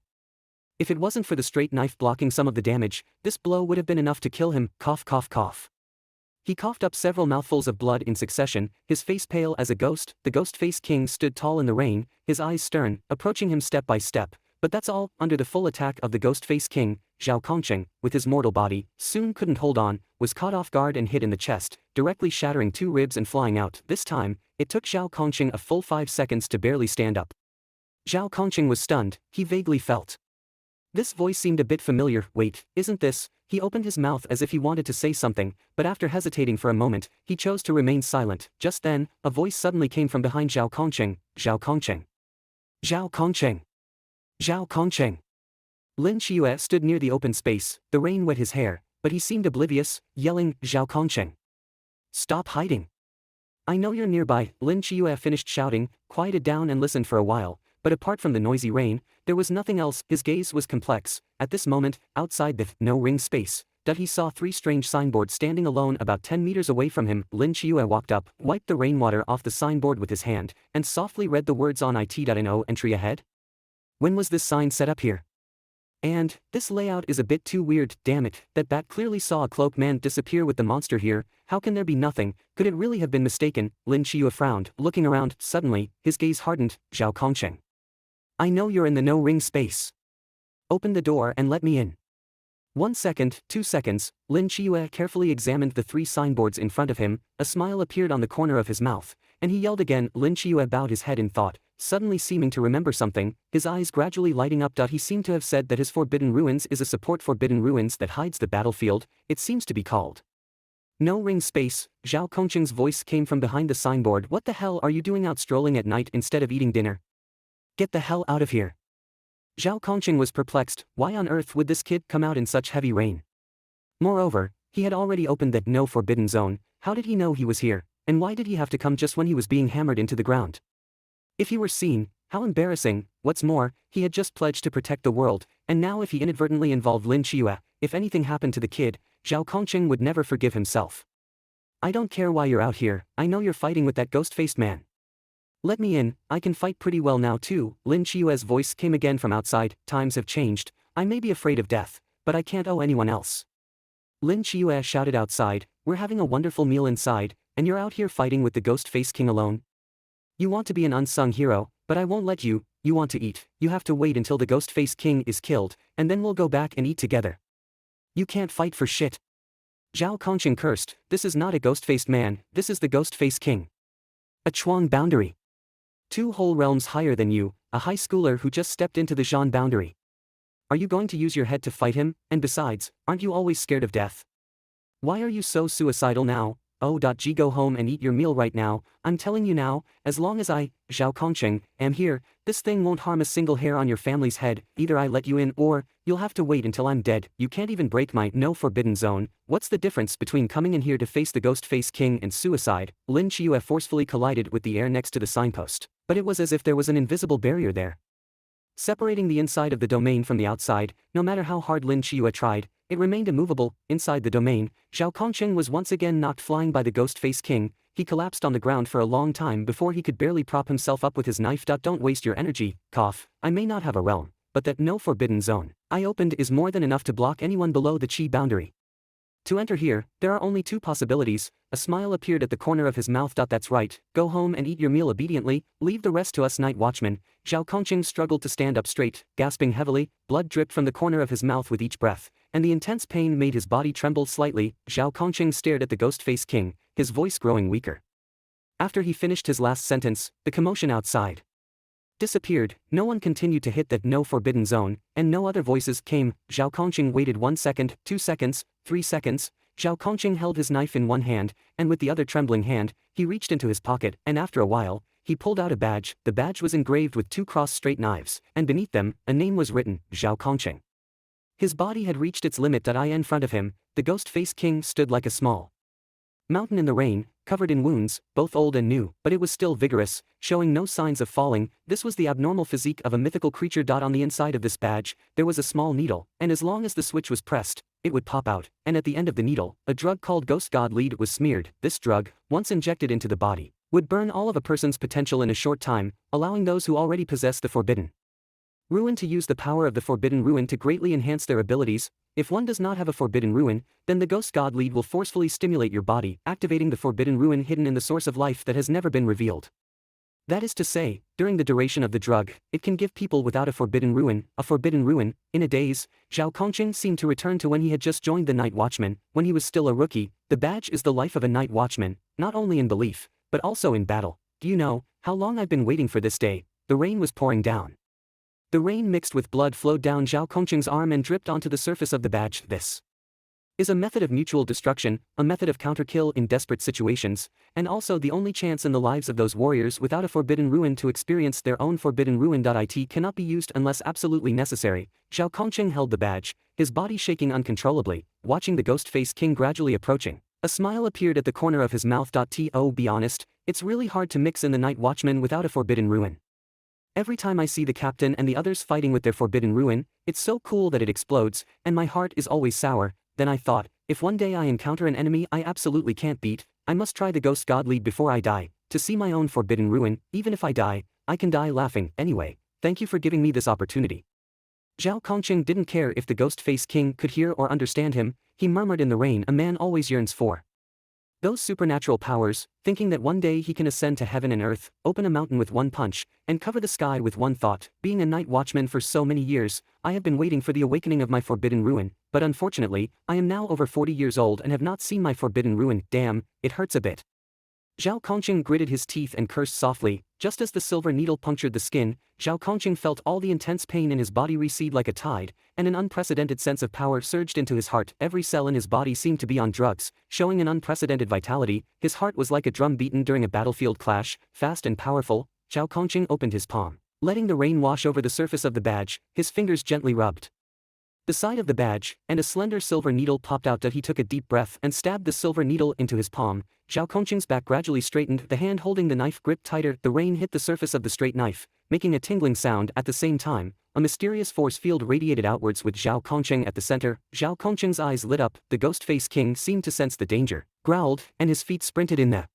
If it wasn't for the straight knife blocking some of the damage, this blow would have been enough to kill him. Cough cough cough. He coughed up several mouthfuls of blood in succession, his face pale as a ghost. The Ghost Face King stood tall in the rain, his eyes stern, approaching him step by step. But that's all. Under the full attack of the Ghost Face King, Zhao Kongqing, with his mortal body, soon couldn't hold on, was caught off guard and hit in the chest, directly shattering 2 ribs and flying out. This time, it took Zhao Kongqing a full 5 seconds to barely stand up. Zhao Kongqing was stunned. He vaguely felt this voice seemed a bit familiar. Wait, isn't this? He opened his mouth as if he wanted to say something, but after hesitating for a moment, he chose to remain silent. Just then, a voice suddenly came from behind Zhao Kongqing. Zhao Kongqing. Zhao Kongqing. Zhao Kongqing. Lin Qiue stood near the open space. The rain wet his hair, but he seemed oblivious, yelling, Zhao Kongqing. Stop hiding. I know you're nearby. Lin Qiue finished shouting, quieted down and listened for a while, but apart from the noisy rain, there was nothing else. His gaze was complex. At this moment, outside the no-ring space, he saw 3 strange signboards standing alone about 10 meters away from him. Lin Qiue walked up, wiped the rainwater off the signboard with his hand, and softly read the words on it.no entry ahead. When was this sign set up here? And, this layout is a bit too weird. Damn it, that bat clearly saw a cloaked man disappear with the monster here. How can there be nothing? Could it really have been mistaken? Lin Qiue frowned, looking around. Suddenly, his gaze hardened. Zhao Kongqing. I know you're in the no-ring space. Open the door and let me in. 1 second, 2 seconds, Lin Qiue carefully examined the 3 signboards in front of him. A smile appeared on the corner of his mouth, and he yelled again. Lin Qiue bowed his head in thought, suddenly seeming to remember something, his eyes gradually lighting up. He seemed to have said that his forbidden ruins is a support forbidden ruins that hides the battlefield. It seems to be called no-ring space. Zhao Kongqing's voice came from behind the signboard. What the hell are you doing out strolling at night instead of eating dinner? Get the hell out of here. Zhao Kongqing was perplexed. Why on earth would this kid come out in such heavy rain? Moreover, he had already opened that no forbidden zone. How did he know he was here, and why did he have to come just when he was being hammered into the ground? If he were seen, How embarrassing. What's more, he had just pledged to protect the world, and now if he inadvertently involved Lin Qiue, if anything happened to the kid, Zhao Kongqing would never forgive himself. I don't care why you're out here, I know you're fighting with that ghost-faced man. Let me in, I can fight pretty well now too. Lin Qiue's voice came again from outside. Times have changed, I may be afraid of death, but I can't owe anyone else. Lin Qiue shouted outside, we're having a wonderful meal inside, and you're out here fighting with the ghost-faced king alone? You want to be an unsung hero, but I won't let you. You want to eat, you have to wait until the ghost-faced king is killed, and then we'll go back and eat together. You can't fight for shit. Zhao Kongqing cursed, this is not a ghost-faced man, this is the ghost-faced king. A Chuang boundary. 2 whole realms higher than you, a high schooler who just stepped into the Zhan boundary. Are you going to use your head to fight him, and besides, aren't you always scared of death? Why are you so suicidal now? Oh.G go home and eat your meal right now, I'm telling you now, as long as I, Zhao Kongqing, am here, this thing won't harm a single hair on your family's head, either I let you in or, you'll have to wait until I'm dead, you can't even break my no forbidden zone. What's the difference between coming in here to face the ghost-faced king and suicide? Lin Qiue forcefully collided with the air next to the signpost, but it was as if there was an invisible barrier there, separating the inside of the domain from the outside. No matter how hard Lin Qiue tried, it remained immovable. Inside the domain, Zhao Kongqing was once again knocked flying by the ghost-faced king. He collapsed on the ground for a long time before he could barely prop himself up with his knife. Don't waste your energy, cough. I may not have a realm, but that no forbidden zone I opened is more than enough to block anyone below the Qi boundary. To enter here, there are only 2 possibilities. A smile appeared at the corner of his mouth. That's right, go home and eat your meal obediently, leave the rest to us night watchmen. Zhao Kongqing struggled to stand up straight, gasping heavily, blood dripped from the corner of his mouth with each breath, and the intense pain made his body tremble slightly. Zhao Kongqing stared at the ghost-faced king, his voice growing weaker. After he finished his last sentence, the commotion outside disappeared. No one continued to hit that no forbidden zone, and no other voices came. Zhao Kongqing waited 1 second, 2 seconds, 3 seconds. Zhao Kongqing held his knife in one hand, and with the other trembling hand, he reached into his pocket, and after a while, he pulled out a badge. The badge was engraved with 2 cross-straight knives, and beneath them, a name was written, Zhao Kongqing. His body had reached its limit. In front of him, the ghost-faced king stood like a small mountain in the rain, covered in wounds, both old and new, but it was still vigorous, showing no signs of falling. This was the abnormal physique of a mythical creature. On the inside of this badge, there was a small needle, and as long as the switch was pressed, it would pop out, and at the end of the needle, a drug called Ghost God Lead was smeared. This drug, once injected into the body, would burn all of a person's potential in a short time, allowing those who already possess the forbidden ruin to use the power of the forbidden ruin to greatly enhance their abilities. If one does not have a forbidden ruin, then the Ghost God Lead will forcefully stimulate your body, activating the forbidden ruin hidden in the source of life that has never been revealed. That is to say, during the duration of the drug, it can give people without a forbidden ruin, in a daze. Zhao Kongqing seemed to return to when he had just joined the Night Watchman, when he was still a rookie. The badge is the life of a Night Watchman, not only in belief, but also in battle. Do you know how long I've been waiting for this day? The rain was pouring down. The rain mixed with blood flowed down Zhao Kongqing's arm and dripped onto the surface of the badge. This is a method of mutual destruction, a method of counterkill in desperate situations, and also the only chance in the lives of those warriors without a forbidden ruin to experience their own forbidden ruin. It cannot be used unless absolutely necessary. Zhao Kongqing held the badge, his body shaking uncontrollably, watching the ghost-faced king gradually approaching. A smile appeared at the corner of his mouth. To be honest, it's really hard to mix in the Night Watchman without a forbidden ruin. Every time I see the captain and the others fighting with their forbidden ruin, it's so cool that it explodes, and my heart is always sour. Then I thought, if one day I encounter an enemy I absolutely can't beat, I must try the Ghost God Lead before I die, to see my own forbidden ruin. Even if I die, I can die laughing. Anyway, thank you for giving me this opportunity. Zhao Kongqing didn't care if the ghost-faced king could hear or understand him. He murmured in the rain a man always yearns for. Those supernatural powers, thinking that one day he can ascend to heaven and earth, open a mountain with one punch, and cover the sky with one thought. Being a night watchman for so many years, I have been waiting for the awakening of my forbidden ruin, but unfortunately, I am now over 40 years old and have not seen my forbidden ruin. Damn, it hurts a bit. Zhao Kongqing gritted his teeth and cursed softly. Just as the silver needle punctured the skin, Zhao Kongqing felt all the intense pain in his body recede like a tide, and an unprecedented sense of power surged into his heart. Every cell in his body seemed to be on drugs, showing an unprecedented vitality. His heart was like a drum beaten during a battlefield clash, fast and powerful. Zhao Kongqing opened his palm, letting the rain wash over the surface of the badge. His fingers gently rubbed the side of the badge, and a slender silver needle popped out. He took a deep breath and stabbed the silver needle into his palm. Zhao Kongqing's back gradually straightened, the hand holding the knife gripped tighter. The rain hit the surface of the straight knife, making a tingling sound. At the same time, a mysterious force field radiated outwards with Zhao Kongqing at the center. Zhao Kongqing's eyes lit up, the ghost-face king seemed to sense the danger, growled, and his feet sprinted in the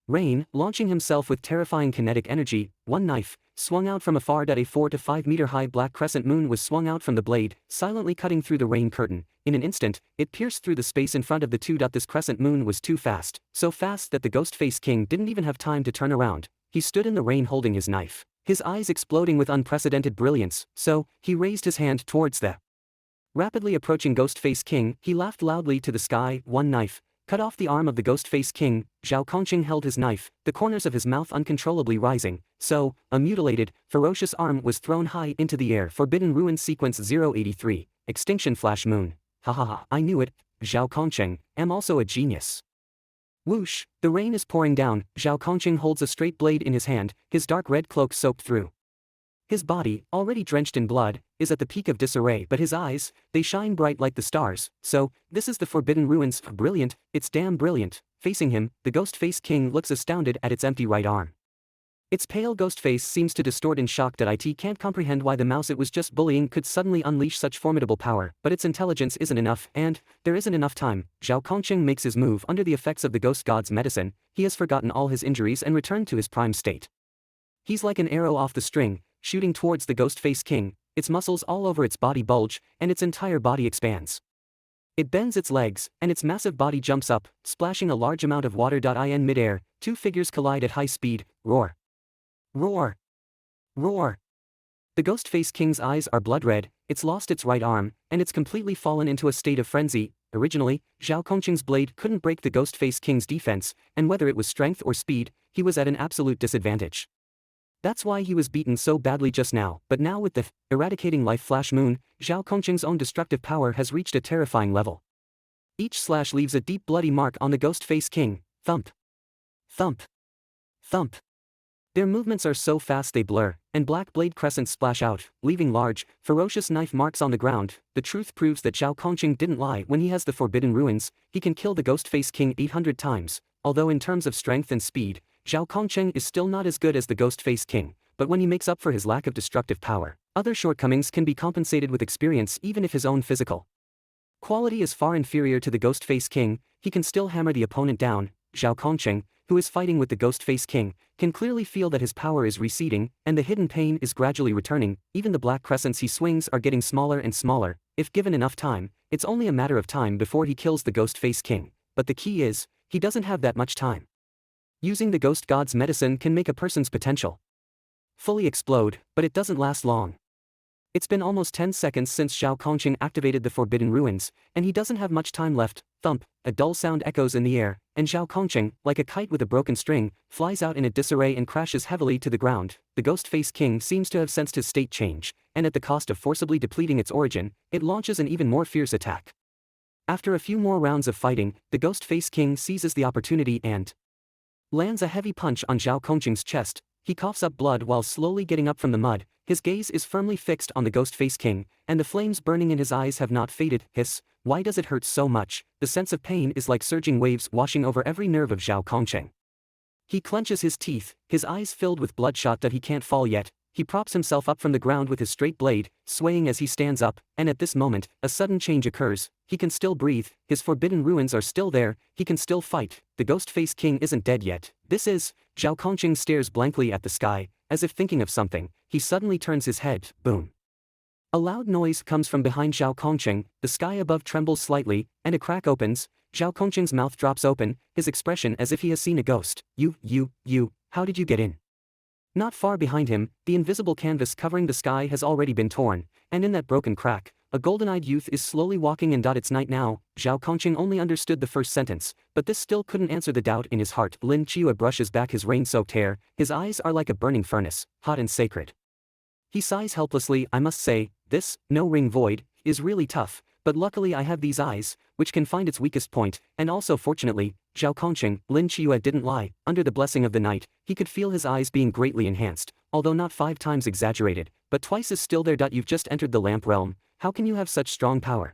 rain, launching himself with terrifying kinetic energy. One knife swung out from afar. A 4 to 5 meter high black crescent moon was swung out from the blade, silently cutting through the rain curtain. In an instant, it pierced through the space in front of the two. This crescent moon was too fast, so fast that the ghost-face king didn't even have time to turn around. He stood in the rain holding his knife, his eyes exploding with unprecedented brilliance. So, he raised his hand towards the rapidly approaching ghost-face king. He laughed loudly to the sky. One knife cut off the arm of the ghost-face king. Zhao Kongqing held his knife, the corners of his mouth uncontrollably rising. So, a mutilated, ferocious arm was thrown high into the air. Forbidden Ruins Sequence 083, Extinction Flash Moon. Hahaha, I knew it, Zhao Kongqing, am also a genius. Whoosh, the rain is pouring down. Zhao Kongqing holds a straight blade in his hand, his dark red cloak soaked through. His body, already drenched in blood, is at the peak of disarray, but his eyes, they shine bright like the stars. So, this is the Forbidden Ruins. Brilliant, it's damn brilliant. Facing him, the ghost-face king looks astounded at its empty right arm. Its pale ghost face seems to distort in shock. It can't comprehend why the mouse it was just bullying could suddenly unleash such formidable power, but its intelligence isn't enough, and there isn't enough time. Zhao Kongqing makes his move under the effects of the ghost god's medicine. He has forgotten all his injuries and returned to his prime state. He's like an arrow off the string, shooting towards the ghost-face king. Its muscles all over its body bulge, and its entire body expands. It bends its legs, and its massive body jumps up, splashing a large amount of water. In midair, two figures collide at high speed. Roar! Roar! Roar! The ghost-face king's eyes are blood red, it's lost its right arm, and it's completely fallen into a state of frenzy. Originally, Zhao Kongqing's blade couldn't break the ghost-face king's defense, and whether it was strength or speed, he was at an absolute disadvantage. That's why he was beaten so badly just now. But now with the eradicating life flash moon, Zhao Kongqing's own destructive power has reached a terrifying level. Each slash leaves a deep bloody mark on the ghost-face king. Thump. Thump. Thump. Their movements are so fast they blur, and black blade crescents splash out, leaving large, ferocious knife marks on the ground. The truth proves that Zhao Kongqing didn't lie. When he has the Forbidden Ruins, he can kill the ghost-face king 800 times. Although in terms of strength and speed, Zhao Kongqing is still not as good as the ghost-face king, but when he makes up for his lack of destructive power, other shortcomings can be compensated with experience. Even if his own physical quality is far inferior to the ghost-face king, he can still hammer the opponent down. Zhao Kongqing, who is fighting with the ghost-face king, can clearly feel that his power is receding, and the hidden pain is gradually returning. Even the black crescents he swings are getting smaller and smaller. If given enough time, it's only a matter of time before he kills the ghost-face king. But the key is, he doesn't have that much time. Using the ghost god's medicine can make a person's potential fully explode, but it doesn't last long. It's been almost 10 seconds since Zhao Kongqing activated the Forbidden Ruins, and he doesn't have much time left. Thump, a dull sound echoes in the air, and Zhao Kongqing, like a kite with a broken string, flies out in a disarray and crashes heavily to the ground. The ghost-face king seems to have sensed his state change, and at the cost of forcibly depleting its origin, it launches an even more fierce attack. After a few more rounds of fighting, the ghost-face king seizes the opportunity and lands a heavy punch on Zhao Kongqing's chest. He coughs up blood while slowly getting up from the mud. His gaze is firmly fixed on the ghost-face king, and the flames burning in his eyes have not faded. Hiss, why does it hurt so much? The sense of pain is like surging waves washing over every nerve of Zhao Kongqing. He clenches his teeth, his eyes filled with bloodshot. He can't fall yet. He props himself up from the ground with his straight blade, swaying as he stands up, and at this moment, a sudden change occurs. He can still breathe, his Forbidden Ruins are still there, he can still fight. The ghost-face king isn't dead yet. This is, Zhao Kongqing stares blankly at the sky, as if thinking of something. He suddenly turns his head. Boom. A loud noise comes from behind Zhao Kongqing, the sky above trembles slightly, and a crack opens. Zhao Kongqing's mouth drops open, his expression as if he has seen a ghost. You, how did you get in? Not far behind him, the invisible canvas covering the sky has already been torn, and in that broken crack, a golden-eyed youth is slowly walking in. It's night now. Zhao Kongqing only understood the first sentence, but this still couldn't answer the doubt in his heart. Lin Chiyue brushes back his rain-soaked hair, his eyes are like a burning furnace, hot and sacred. He sighs helplessly. I must say, this, no ring void, is really tough, but luckily I have these eyes, which can find its weakest point, and also fortunately, Zhao Kongqing, Lin Chiyue didn't lie. Under the blessing of the night, he could feel his eyes being greatly enhanced, although not 5 times exaggerated, but twice is still there. You've just entered the lamp realm. How can you have such strong power?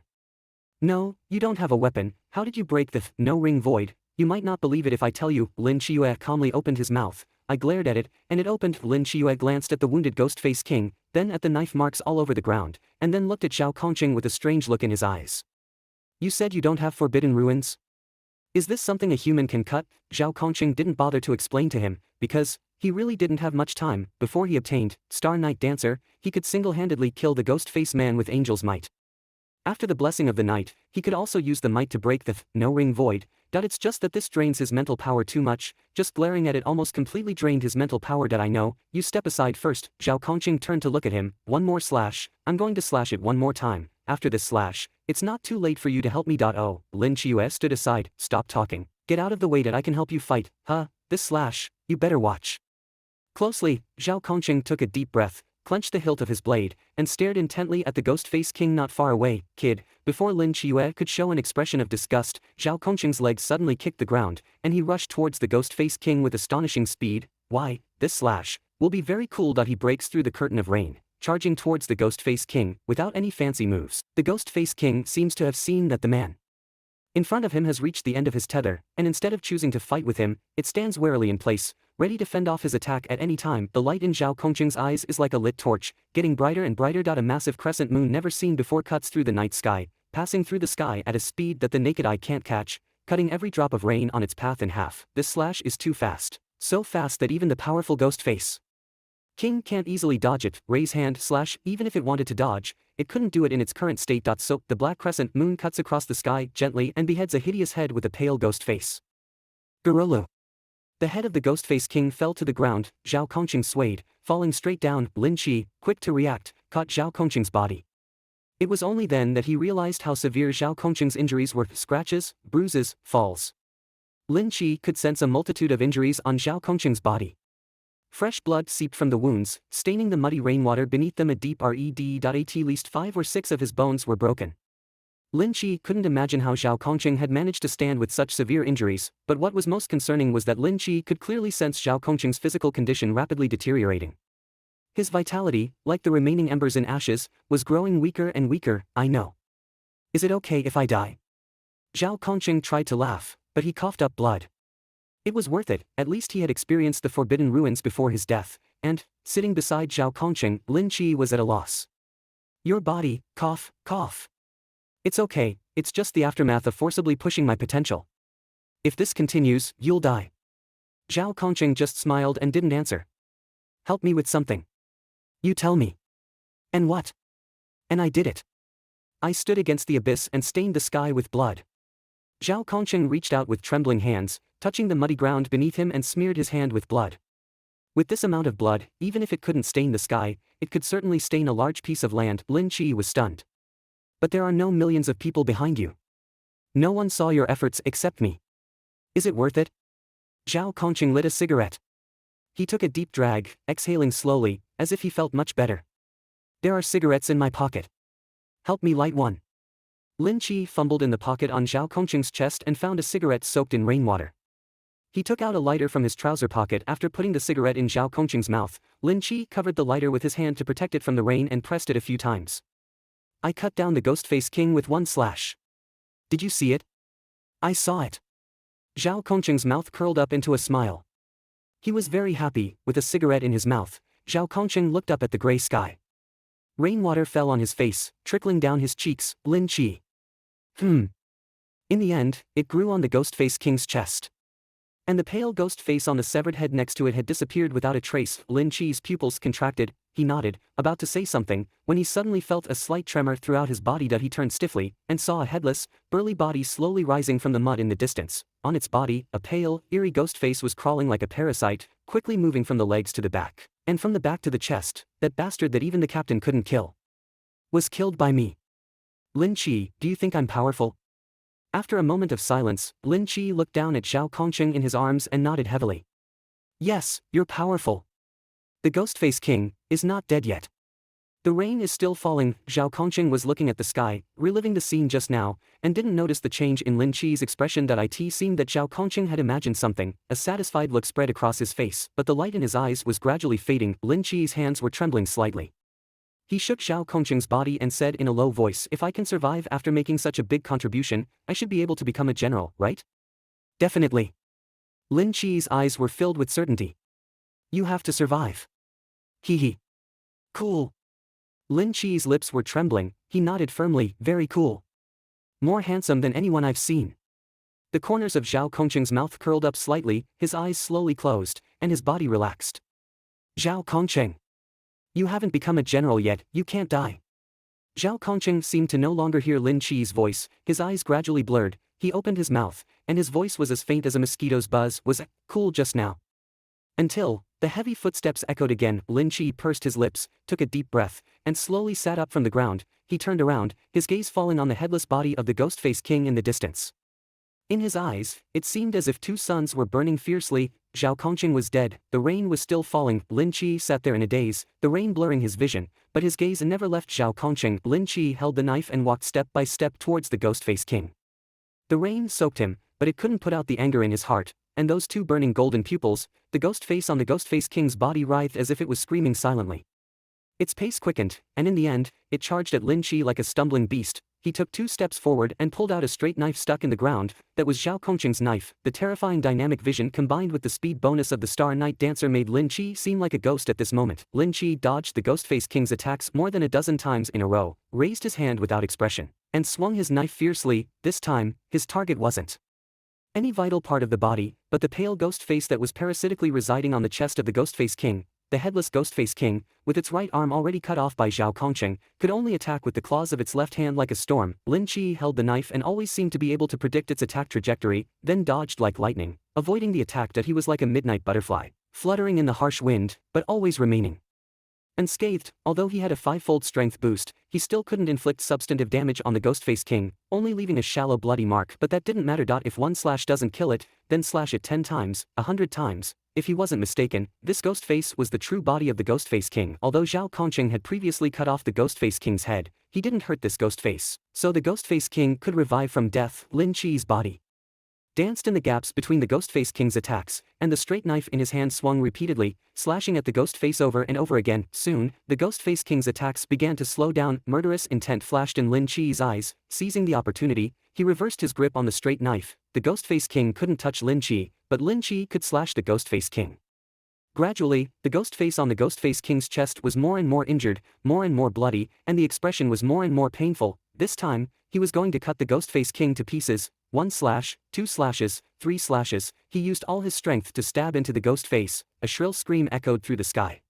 No, you don't have a weapon. How did you break the no-ring void? You might not believe it if I tell you. Lin Qiue calmly opened his mouth. I glared at it, and it opened. Lin Qiue glanced at the wounded ghost-face king, then at the knife marks all over the ground, and then looked at Zhao Kongqing with a strange look in his eyes. You said you don't have forbidden ruins? Is this something a human can cut? Zhao Kongqing didn't bother to explain to him, because he really didn't have much time. Before he obtained Star Knight Dancer, he could single-handedly kill the ghost-face man with Angel's Might. After the blessing of the night, he could also use the might to break the no-ring void. It's just that this drains his mental power too much. Just glaring at it almost completely drained his mental power. I know. You step aside first. Zhao Kongqing turned to look at him. One more slash. I'm going to slash it one more time. After this slash, it's not too late for you to help me. Oh, Lin Qiue stood aside. Stop talking. Get out of the way that I can help you fight. This slash, you better watch closely. Zhao Kongqing took a deep breath, clenched the hilt of his blade, and stared intently at the ghost-face king not far away. Kid, before Lin Qiue could show an expression of disgust, Zhao Kongqing's legs suddenly kicked the ground, and he rushed towards the ghost-face king with astonishing speed. Why, this slash will be very cool. He breaks through the curtain of rain, charging towards the ghost-face king, without any fancy moves. The ghost-face king seems to have seen that the man in front of him has reached the end of his tether, and instead of choosing to fight with him, it stands warily in place, ready to fend off his attack at any time. The light in Zhao Kongqing's eyes is like a lit torch, getting brighter and brighter. A massive crescent moon never seen before cuts through the night sky, passing through the sky at a speed that the naked eye can't catch, cutting every drop of rain on its path in half. This slash is too fast. So fast that even the powerful ghost face king can't easily dodge it. Raise hand slash. Even if it wanted to dodge, it couldn't do it in its current state. So, the black crescent moon cuts across the sky gently and beheads a hideous head with a pale ghost face. Garulu. The head of the ghost-face king fell to the ground. Zhao Kongqing swayed, falling straight down. Lin Qi, quick to react, caught Zhao Kongqing's body. It was only then that he realized how severe Zhao Kongqing's injuries were: scratches, bruises, falls. Lin Qi could sense a multitude of injuries on Zhao Kongqing's body. Fresh blood seeped from the wounds, staining the muddy rainwater beneath them a deep red. At least 5 or 6 of his bones were broken. Lin Qi couldn't imagine how Zhao Kongqing had managed to stand with such severe injuries, but what was most concerning was that Lin Qi could clearly sense Zhao Kongqing's physical condition rapidly deteriorating. His vitality, like the remaining embers in ashes, was growing weaker and weaker. I know. Is it okay if I die? Zhao Kongqing tried to laugh, but he coughed up blood. It was worth it. At least he had experienced the forbidden ruins before his death, and, sitting beside Zhao Kongqing, Lin Qi was at a loss. Your body, cough, cough. It's okay, it's just the aftermath of forcibly pushing my potential. If this continues, you'll die. Zhao Kongqing just smiled and didn't answer. Help me with something. You tell me. And what? And I did it. I stood against the abyss and stained the sky with blood. Zhao Kongqing reached out with trembling hands, touching the muddy ground beneath him, and smeared his hand with blood. With this amount of blood, even if it couldn't stain the sky, it could certainly stain a large piece of land. Lin Qi was stunned. But there are no millions of people behind you. No one saw your efforts except me. Is it worth it? Zhao Kongqing lit a cigarette. He took a deep drag, exhaling slowly, as if he felt much better. There are cigarettes in my pocket. Help me light one. Lin Qi fumbled in the pocket on Zhao Kongqing's chest and found a cigarette soaked in rainwater. He took out a lighter from his trouser pocket. After putting the cigarette in Zhao Kongqing's mouth, Lin Qi covered the lighter with his hand to protect it from the rain and pressed it a few times. I cut down the ghost-face king with one slash. Did you see it? I saw it. Zhao Kongqing's mouth curled up into a smile. He was very happy. With a cigarette in his mouth, Zhao Kongqing looked up at the gray sky. Rainwater fell on his face, trickling down his cheeks. Lin Qi. In the end, it grew on the ghost-face king's chest. And the pale ghost face on the severed head next to it had disappeared without a trace. Lin Qi's pupils contracted. He nodded, about to say something, when he suddenly felt a slight tremor throughout his body. He turned stiffly, and saw a headless, burly body slowly rising from the mud in the distance. On its body, a pale, eerie ghost face was crawling like a parasite, quickly moving from the legs to the back, and from the back to the chest. That bastard that even the captain couldn't kill was killed by me. Lin Qi, do you think I'm powerful? After a moment of silence, Lin Qi looked down at Zhao Kongqing in his arms and nodded heavily. Yes, you're powerful. The Ghostface King is not dead yet. The rain is still falling. Zhao Kongqing was looking at the sky, reliving the scene just now, and didn't notice the change in Lin Qi's expression. It seemed that Zhao Kongqing had imagined something. A satisfied look spread across his face, but the light in his eyes was gradually fading. Lin Qi's hands were trembling slightly. He shook Zhao Kongqing's body and said in a low voice, "If I can survive after making such a big contribution, I should be able to become a general, right?" "Definitely." Lin Qi's eyes were filled with certainty. "You have to survive." Hee. "Cool." Lin Qi's lips were trembling, he nodded firmly, "Very cool. More handsome than anyone I've seen." The corners of Zhao Kongqing's mouth curled up slightly, his eyes slowly closed, and his body relaxed. "Zhao Kongqing. You haven't become a general yet, you can't die." Zhao Kongqing seemed to no longer hear Lin Qi's voice, his eyes gradually blurred, he opened his mouth, and his voice was as faint as a mosquito's buzz, "Was cool just now." Until, the heavy footsteps echoed again. Lin Qi pursed his lips, took a deep breath, and slowly sat up from the ground. He turned around, his gaze falling on the headless body of the Ghost-Faced King in the distance. In his eyes, it seemed as if two suns were burning fiercely. Zhao Kongqing was dead, the rain was still falling. Lin Qi sat there in a daze, the rain blurring his vision, but his gaze never left Zhao Kongqing. Lin Qi held the knife and walked step by step towards the Ghost-Faced King. The rain soaked him, but it couldn't put out the anger in his heart, and those two burning golden pupils, the ghost face on the Ghost-Faced King's body writhed as if it was screaming silently. Its pace quickened, and in the end, it charged at Lin Qi like a stumbling beast. He took 2 steps forward and pulled out a straight knife stuck in the ground. That was Zhao Kongqing's knife. The terrifying dynamic vision combined with the speed bonus of the Star Knight Dancer made Lin Qi seem like a ghost at this moment. Lin Qi dodged the Ghost-Faced King's attacks more than a dozen times in a row, raised his hand without expression, and swung his knife fiercely. This time, his target wasn't any vital part of the body, but the pale ghost face that was parasitically residing on the chest of the Ghost-Faced King. The headless Ghost-Faced King, with its right arm already cut off by Zhao Kongqing, could only attack with the claws of its left hand like a storm. Lin Qi held the knife and always seemed to be able to predict its attack trajectory, then dodged like lightning, avoiding the attack. That he was like a midnight butterfly, fluttering in the harsh wind, but always remaining unscathed. Although he had a 5-fold strength boost, he still couldn't inflict substantive damage on the Ghost-Faced King, only leaving a shallow bloody mark. But that didn't matter. If one slash doesn't kill it, then slash it 10 times, 100 times. If he wasn't mistaken, this ghost face was the true body of the Ghost-Faced King. Although Zhao Kongqing had previously cut off the Ghost-Faced King's head, he didn't hurt this ghost face, so the Ghost-Faced King could revive from death. Lin Qi's body danced in the gaps between the Ghost-Faced King's attacks, and the straight knife in his hand swung repeatedly, slashing at the ghost face over and over again. Soon, the Ghost-Faced King's attacks began to slow down. Murderous intent flashed in Lin Qi's eyes. Seizing the opportunity, he reversed his grip on the straight knife. The Ghost-Faced King couldn't touch Lin Qi, but Lin Qi could slash the Ghost-Faced King. Gradually, the ghost face on the Ghost-Faced King's chest was more and more injured, more and more bloody, and the expression was more and more painful. This time, he was going to cut the Ghost-Faced King to pieces. 1 slash, 2 slashes, 3 slashes. He used all his strength to stab into the ghost face. A shrill scream echoed through the sky.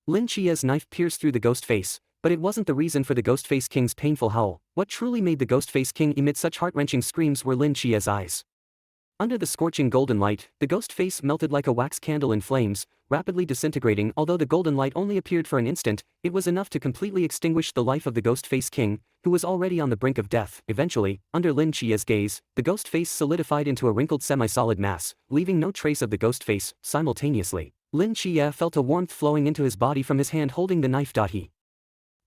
Lin Qi's knife pierced through the ghost face, but it wasn't the reason for the Ghost-Faced King's painful howl. What truly made the Ghost-Faced King emit such heart-wrenching screams were Lin Qi's eyes. Under the scorching golden light, the ghost face melted like a wax candle in flames, rapidly disintegrating. Although the golden light only appeared for an instant, it was enough to completely extinguish the life of the Ghost-Faced King, who was already on the brink of death. Eventually, under Lin Qi's gaze, the ghost face solidified into a wrinkled semi-solid mass, leaving no trace of the ghost face. Simultaneously, Lin Qi felt a warmth flowing into his body from his hand holding the knife. He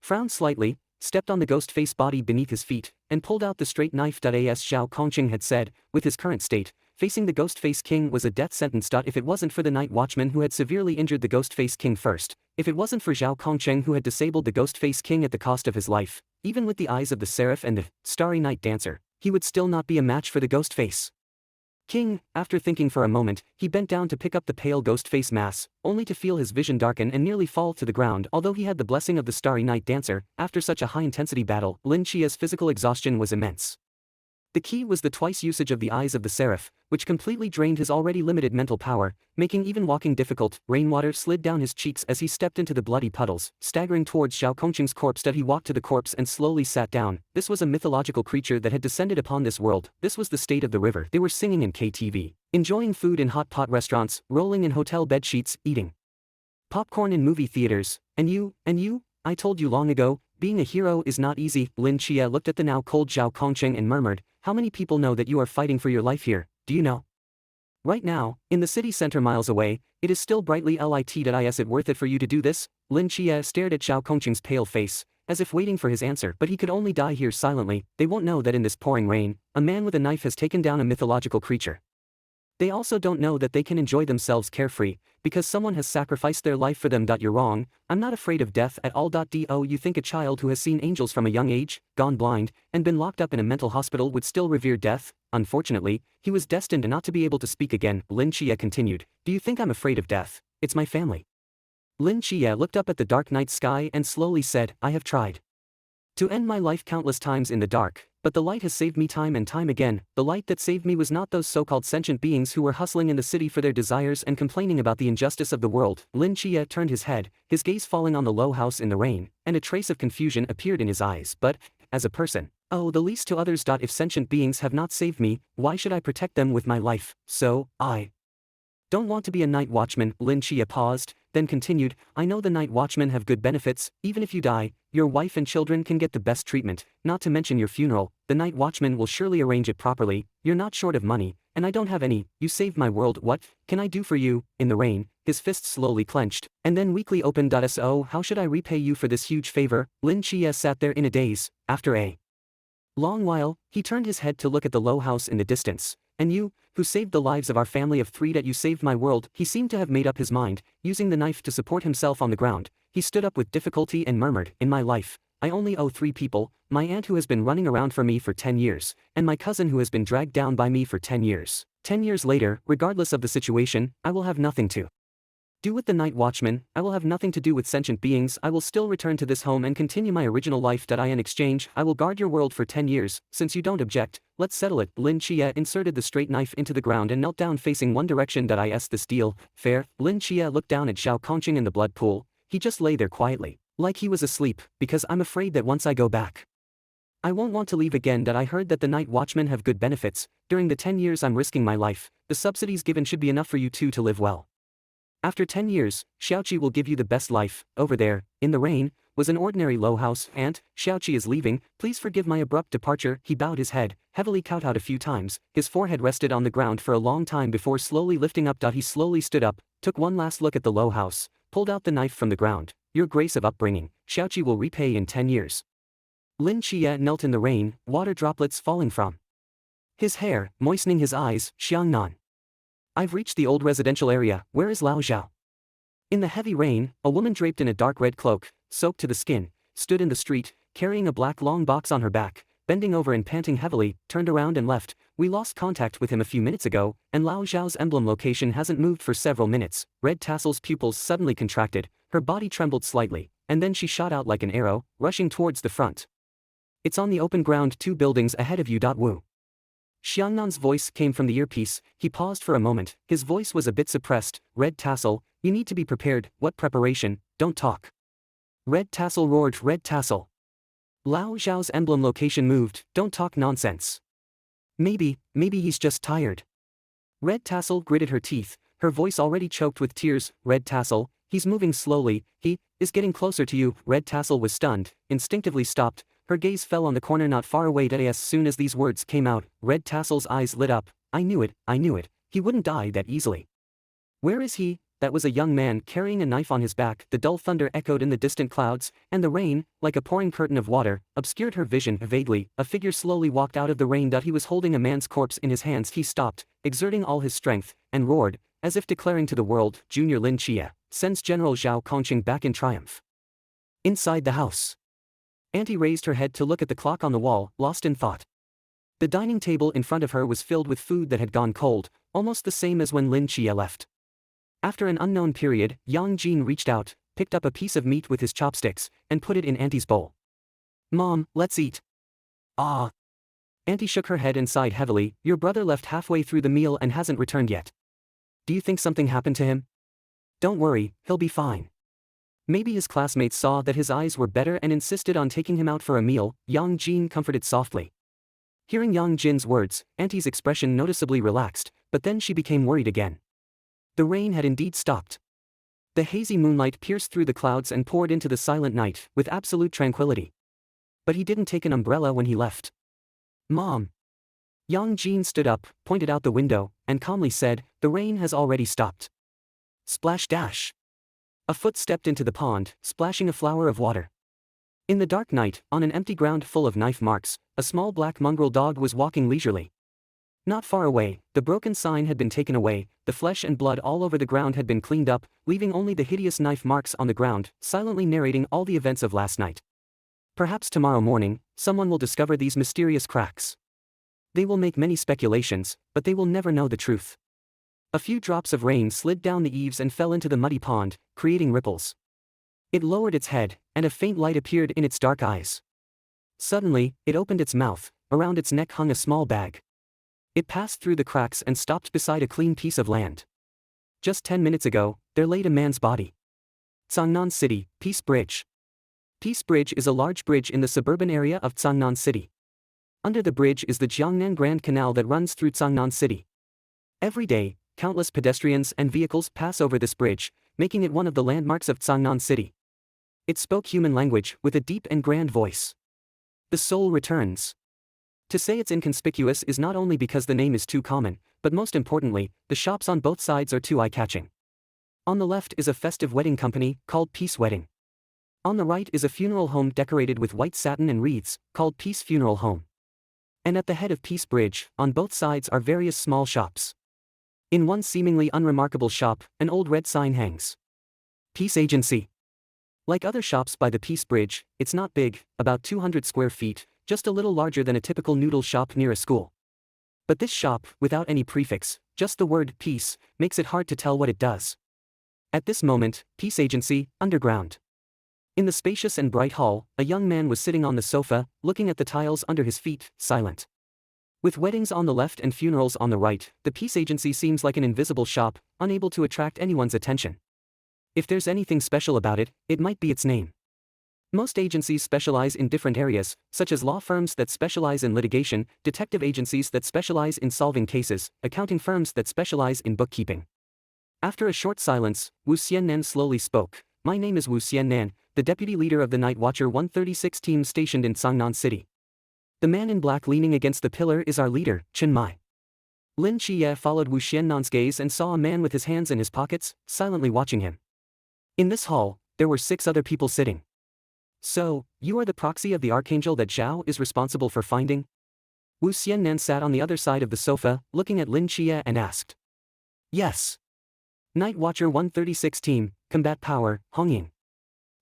frowned slightly, stepped on the ghost face body beneath his feet, and pulled out the straight knife. As Zhao Kongqing had said, with his current state, facing the Ghost-Faced King was a death sentence. If it wasn't for the night watchman who had severely injured the Ghost-Faced King first, if it wasn't for Zhao Kongqing who had disabled the Ghost-Faced King at the cost of his life, even with the eyes of the Seraph and the Starry Night Dancer, he would still not be a match for the Ghost-Faced King. After thinking for a moment, he bent down to pick up the pale ghost-face mass, only to feel his vision darken and nearly fall to the ground. Although he had the blessing of the Starry Night Dancer, after such a high-intensity battle, Lin Qi's physical exhaustion was immense. The key was the twice usage of the eyes of the Seraph, which completely drained his already limited mental power, making even walking difficult. Rainwater slid down his cheeks as he stepped into the bloody puddles, staggering towards Zhao Kongqing's corpse. He walked to the corpse and slowly sat down. This was a mythological creature that had descended upon this world. This was the state of the river. They were singing in KTV, enjoying food in hot pot restaurants, rolling in hotel bed sheets, eating popcorn in movie theaters. And you, I told you long ago, being a hero is not easy. Lin Qi looked at the now cold Zhao Kongqing and murmured, "How many people know that you are fighting for your life here, do you know? Right now, in the city center miles away, it is still brightly lit. Is it worth it for you to do this?" Lin Qi stared at Zhao Kongqing's pale face, as if waiting for his answer. But he could only die here silently. They won't know that in this pouring rain, a man with a knife has taken down a mythological creature. They also don't know that they can enjoy themselves carefree, because someone has sacrificed their life for them. You're wrong, I'm not afraid of death at all. Do you think a child who has seen angels from a young age, gone blind, and been locked up in a mental hospital would still revere death? Unfortunately, he was destined not to be able to speak again. Lin Xia continued, do you think I'm afraid of death? It's my family. Lin Xia looked up at the dark night sky and slowly said, I have tried to end my life countless times in the dark, but the light has saved me time and time again. The light that saved me was not those so-called sentient beings who were hustling in the city for their desires and complaining about the injustice of the world. Lin Xia turned his head, his gaze falling on the low house in the rain, and a trace of confusion appeared in his eyes. But, as a person, oh, the least to others. If sentient beings have not saved me, why should I protect them with my life? So, I don't want to be a night watchman. Lin Xia paused, then continued, I know the night watchmen have good benefits. Even if you die, your wife and children can get the best treatment, not to mention your funeral. The night watchman will surely arrange it properly. You're not short of money, and I don't have any. You saved my world. What can I do for you? In the rain, his fists slowly clenched, and then weakly opened. So how should I repay you for this huge favor? Lin Xia sat there in a daze. After a long while, he turned his head to look at the low house in the distance. And you, who saved the lives of our family of three, that you saved my world. He seemed to have made up his mind, using the knife to support himself on the ground. He stood up with difficulty and murmured, in my life, I only owe 3 people, my aunt who has been running around for me for 10 years, and my cousin who has been dragged down by me for 10 years. 10 years later, regardless of the situation, I will have nothing to do with the night watchman. I will have nothing to do with sentient beings. I will still return to this home and continue my original life. In exchange, I will guard your world for 10 years, since you don't object. Let's settle it. Lin Xia inserted the straight knife into the ground and knelt down facing one direction. Is this deal fair? Lin Xia looked down at Zhao Kongqing in the blood pool. He just lay there quietly, like he was asleep, because I'm afraid that once I go back, I won't want to leave again. I heard that the night watchmen have good benefits. During the 10 years I'm risking my life, the subsidies given should be enough for you two to live well. After 10 years, Xiaoqi will give you the best life. Over there, in the rain, was an ordinary low house. Aunt, Xiaoqi is leaving, please forgive my abrupt departure. He bowed his head, heavily kowtowed a few times, his forehead rested on the ground for a long time before slowly lifting up. He slowly stood up, took one last look at the low house, pulled out the knife from the ground. Your grace of upbringing, Xiaoqi will repay in 10 years. Lin Xia knelt in the rain, water droplets falling from his hair, moistening his eyes. Xiangnan, I've reached the old residential area. Where is Lao Zhao? In the heavy rain, a woman draped in a dark red cloak, soaked to the skin, stood in the street, carrying a black long box on her back, bending over and panting heavily, turned around and left. We lost contact with him a few minutes ago, and Lao Zhao's emblem location hasn't moved for several minutes. Red Tassel's pupils suddenly contracted, her body trembled slightly, and then she shot out like an arrow, rushing towards the front. It's on the open ground 2 buildings ahead of you. Wu. Xiangnan's voice came from the earpiece. He paused for a moment, his voice was a bit suppressed. Red Tassel, you need to be prepared. What preparation? Don't talk. Red Tassel roared. Red Tassel. Lao Zhao's emblem location moved. Don't talk nonsense. Maybe he's just tired. Red Tassel gritted her teeth, her voice already choked with tears. Red Tassel, he's moving slowly, he is getting closer to you. Red Tassel was stunned, instinctively stopped. Her gaze fell on the corner not far away. As soon as these words came out, Red Tassel's eyes lit up. I knew it, he wouldn't die that easily. Where is he? That was a young man carrying a knife on his back. The dull thunder echoed in the distant clouds, and the rain, like a pouring curtain of water, obscured her vision vaguely. A figure slowly walked out of the rain. He was holding a man's corpse in his hands. He stopped, exerting all his strength, and roared, as if declaring to the world, Junior Lin Xia sends General Zhao Kongqing back in triumph. Inside the house, Auntie raised her head to look at the clock on the wall, lost in thought. The dining table in front of her was filled with food that had gone cold, almost the same as when Lin Xia left. After an unknown period, Yang Jin reached out, picked up a piece of meat with his chopsticks, and put it in Auntie's bowl. Mom, let's eat. Ah. Auntie shook her head and sighed heavily. Your brother left halfway through the meal and hasn't returned yet. Do you think something happened to him? Don't worry, he'll be fine. Maybe his classmates saw that his eyes were better and insisted on taking him out for a meal. Yang Jin comforted softly. Hearing Yang Jin's words, Auntie's expression noticeably relaxed, but then she became worried again. The rain had indeed stopped. The hazy moonlight pierced through the clouds and poured into the silent night, with absolute tranquility. But he didn't take an umbrella when he left. Mom. Yang Jin stood up, pointed out the window, and calmly said, the rain has already stopped. Splash dash. A foot stepped into the pond, splashing a flower of water. In the dark night, on an empty ground full of knife marks, a small black mongrel dog was walking leisurely. Not far away, the broken sign had been taken away, the flesh and blood all over the ground had been cleaned up, leaving only the hideous knife marks on the ground, silently narrating all the events of last night. Perhaps tomorrow morning, someone will discover these mysterious cracks. They will make many speculations, but they will never know the truth. A few drops of rain slid down the eaves and fell into the muddy pond, creating ripples. It lowered its head, and a faint light appeared in its dark eyes. Suddenly, it opened its mouth, around its neck hung a small bag. It passed through the cracks and stopped beside a clean piece of land. Just 10 minutes ago, there laid a man's body. Changnan City, Peace Bridge. Peace Bridge is a large bridge in the suburban area of Changnan City. Under the bridge is the Jiangnan Grand Canal that runs through Changnan City. Every day, countless pedestrians and vehicles pass over this bridge, making it one of the landmarks of Changnan City. It spoke human language with a deep and grand voice. The soul returns. To say it's inconspicuous is not only because the name is too common, but most importantly, the shops on both sides are too eye-catching. On the left is a festive wedding company, called Peace Wedding. On the right is a funeral home decorated with white satin and wreaths, called Peace Funeral Home. And at the head of Peace Bridge, on both sides are various small shops. In one seemingly unremarkable shop, an old red sign hangs. Peace Agency. Like other shops by the Peace Bridge, it's not big, about 200 square feet, just a little larger than a typical noodle shop near a school. But this shop, without any prefix, just the word peace, makes it hard to tell what it does. At this moment, Peace Agency, underground. In the spacious and bright hall, a young man was sitting on the sofa, looking at the tiles under his feet, silent. With weddings on the left and funerals on the right, the Peace Agency seems like an invisible shop, unable to attract anyone's attention. If there's anything special about it, it might be its name. Most agencies specialize in different areas, such as law firms that specialize in litigation, detective agencies that specialize in solving cases, accounting firms that specialize in bookkeeping. After a short silence, Wu Xiannan slowly spoke. My name is Wu Xiannan, the deputy leader of the Night Watcher 136 team stationed in Changnan City. The man in black leaning against the pillar is our leader, Chen Mai. Lin Xia followed Wu Xiannan's gaze and saw a man with his hands in his pockets, silently watching him. In this hall, there were 6 other people sitting. So, you are the proxy of the Archangel that Zhao is responsible for finding? Wu Xiannan sat on the other side of the sofa, looking at Lin Xia and asked. Yes. Night Watcher 136 team, combat power, Hongying.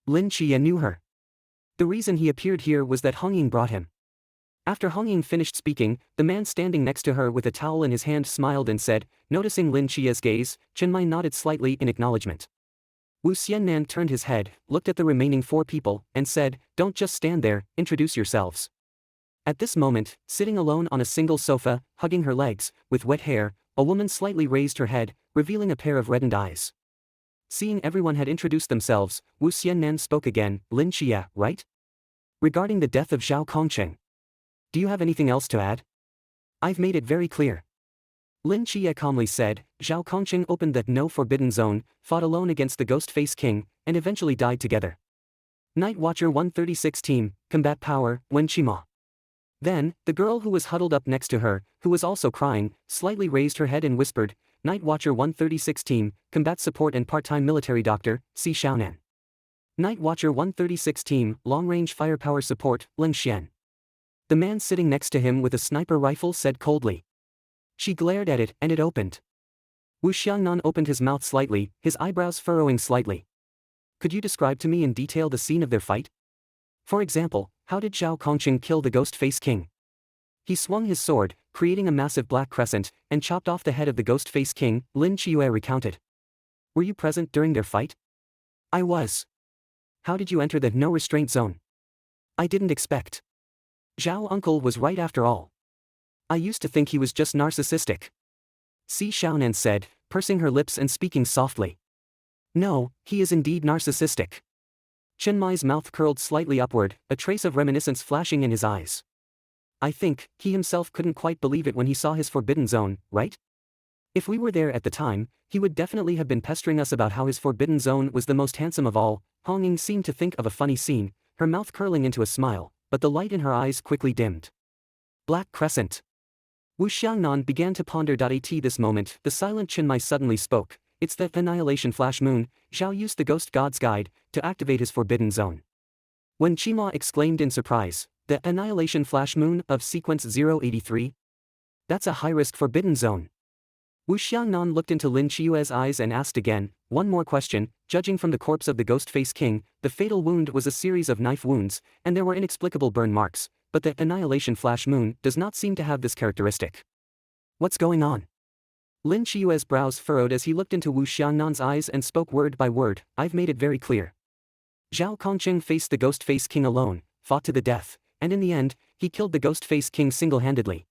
Lin Xia knew her. The reason he appeared here was that Hongying brought him. After Hongying finished speaking, the man standing next to her with a towel in his hand smiled and said, noticing Lin Xia's gaze, Chen Mai nodded slightly in acknowledgement. Wu Xiannan turned his head, looked at the remaining 4 people, and said, don't just stand there, introduce yourselves. At this moment, sitting alone on a single sofa, hugging her legs, with wet hair, a woman slightly raised her head, revealing a pair of reddened eyes. Seeing everyone had introduced themselves, Wu Xiannan spoke again, Lin Xia, right? Regarding the death of Zhao Kongcheng. Do you have anything else to add? I've made it very clear. Lin Xia calmly said, Zhao Kongcheng opened that no forbidden zone, fought alone against the Ghost-Face King, and eventually died together. Night Watcher 136 team, combat power, Wen Qima. Then, the girl who was huddled up next to her, who was also crying, slightly raised her head and whispered, Night Watcher 136 team, combat support and part-time military doctor, Si Xiaonan. Night Watcher 136 team, long-range firepower support, Leng Xian. The man sitting next to him with a sniper rifle said coldly. She glared at it, and it opened. Wu Xiangnan opened his mouth slightly, his eyebrows furrowing slightly. Could you describe to me in detail the scene of their fight? For example, how did Zhao Kongcheng kill the Ghost-Face King? He swung his sword, creating a massive black crescent, and chopped off the head of the Ghost-Face King, Lin Qiue recounted. Were you present during their fight? I was. How did you enter the no-restraint zone? I didn't expect. Zhao uncle was right after all. I used to think he was just narcissistic. Si Xiaonan said, pursing her lips and speaking softly. No, he is indeed narcissistic. Chen Mai's mouth curled slightly upward, a trace of reminiscence flashing in his eyes. I think, he himself couldn't quite believe it when he saw his forbidden zone, right? If we were there at the time, he would definitely have been pestering us about how his forbidden zone was the most handsome of all. Hongying seemed to think of a funny scene, her mouth curling into a smile, but the light in her eyes quickly dimmed. Black Crescent. Wu Xiangnan began to ponder. At this moment, the silent Chen Mai suddenly spoke. It's the Annihilation Flash Moon. Zhao used the Ghost God's Guide to activate his forbidden zone. When Qima exclaimed in surprise, the Annihilation Flash Moon of sequence 083? That's a high-risk forbidden zone. Wu Xiangnan looked into Lin Qiue's eyes and asked again, one more question. Judging from the corpse of the Ghost-Face King, the fatal wound was a series of knife wounds, and there were inexplicable burn marks, but the Annihilation Flash Moon does not seem to have this characteristic. What's going on? Lin Qiue's brows furrowed as he looked into Wu Xiangnan's eyes and spoke word by word. I've made it very clear. Zhao Kongqing faced the Ghost-Face King alone, fought to the death, and in the end, he killed the Ghost-Face King single-handedly.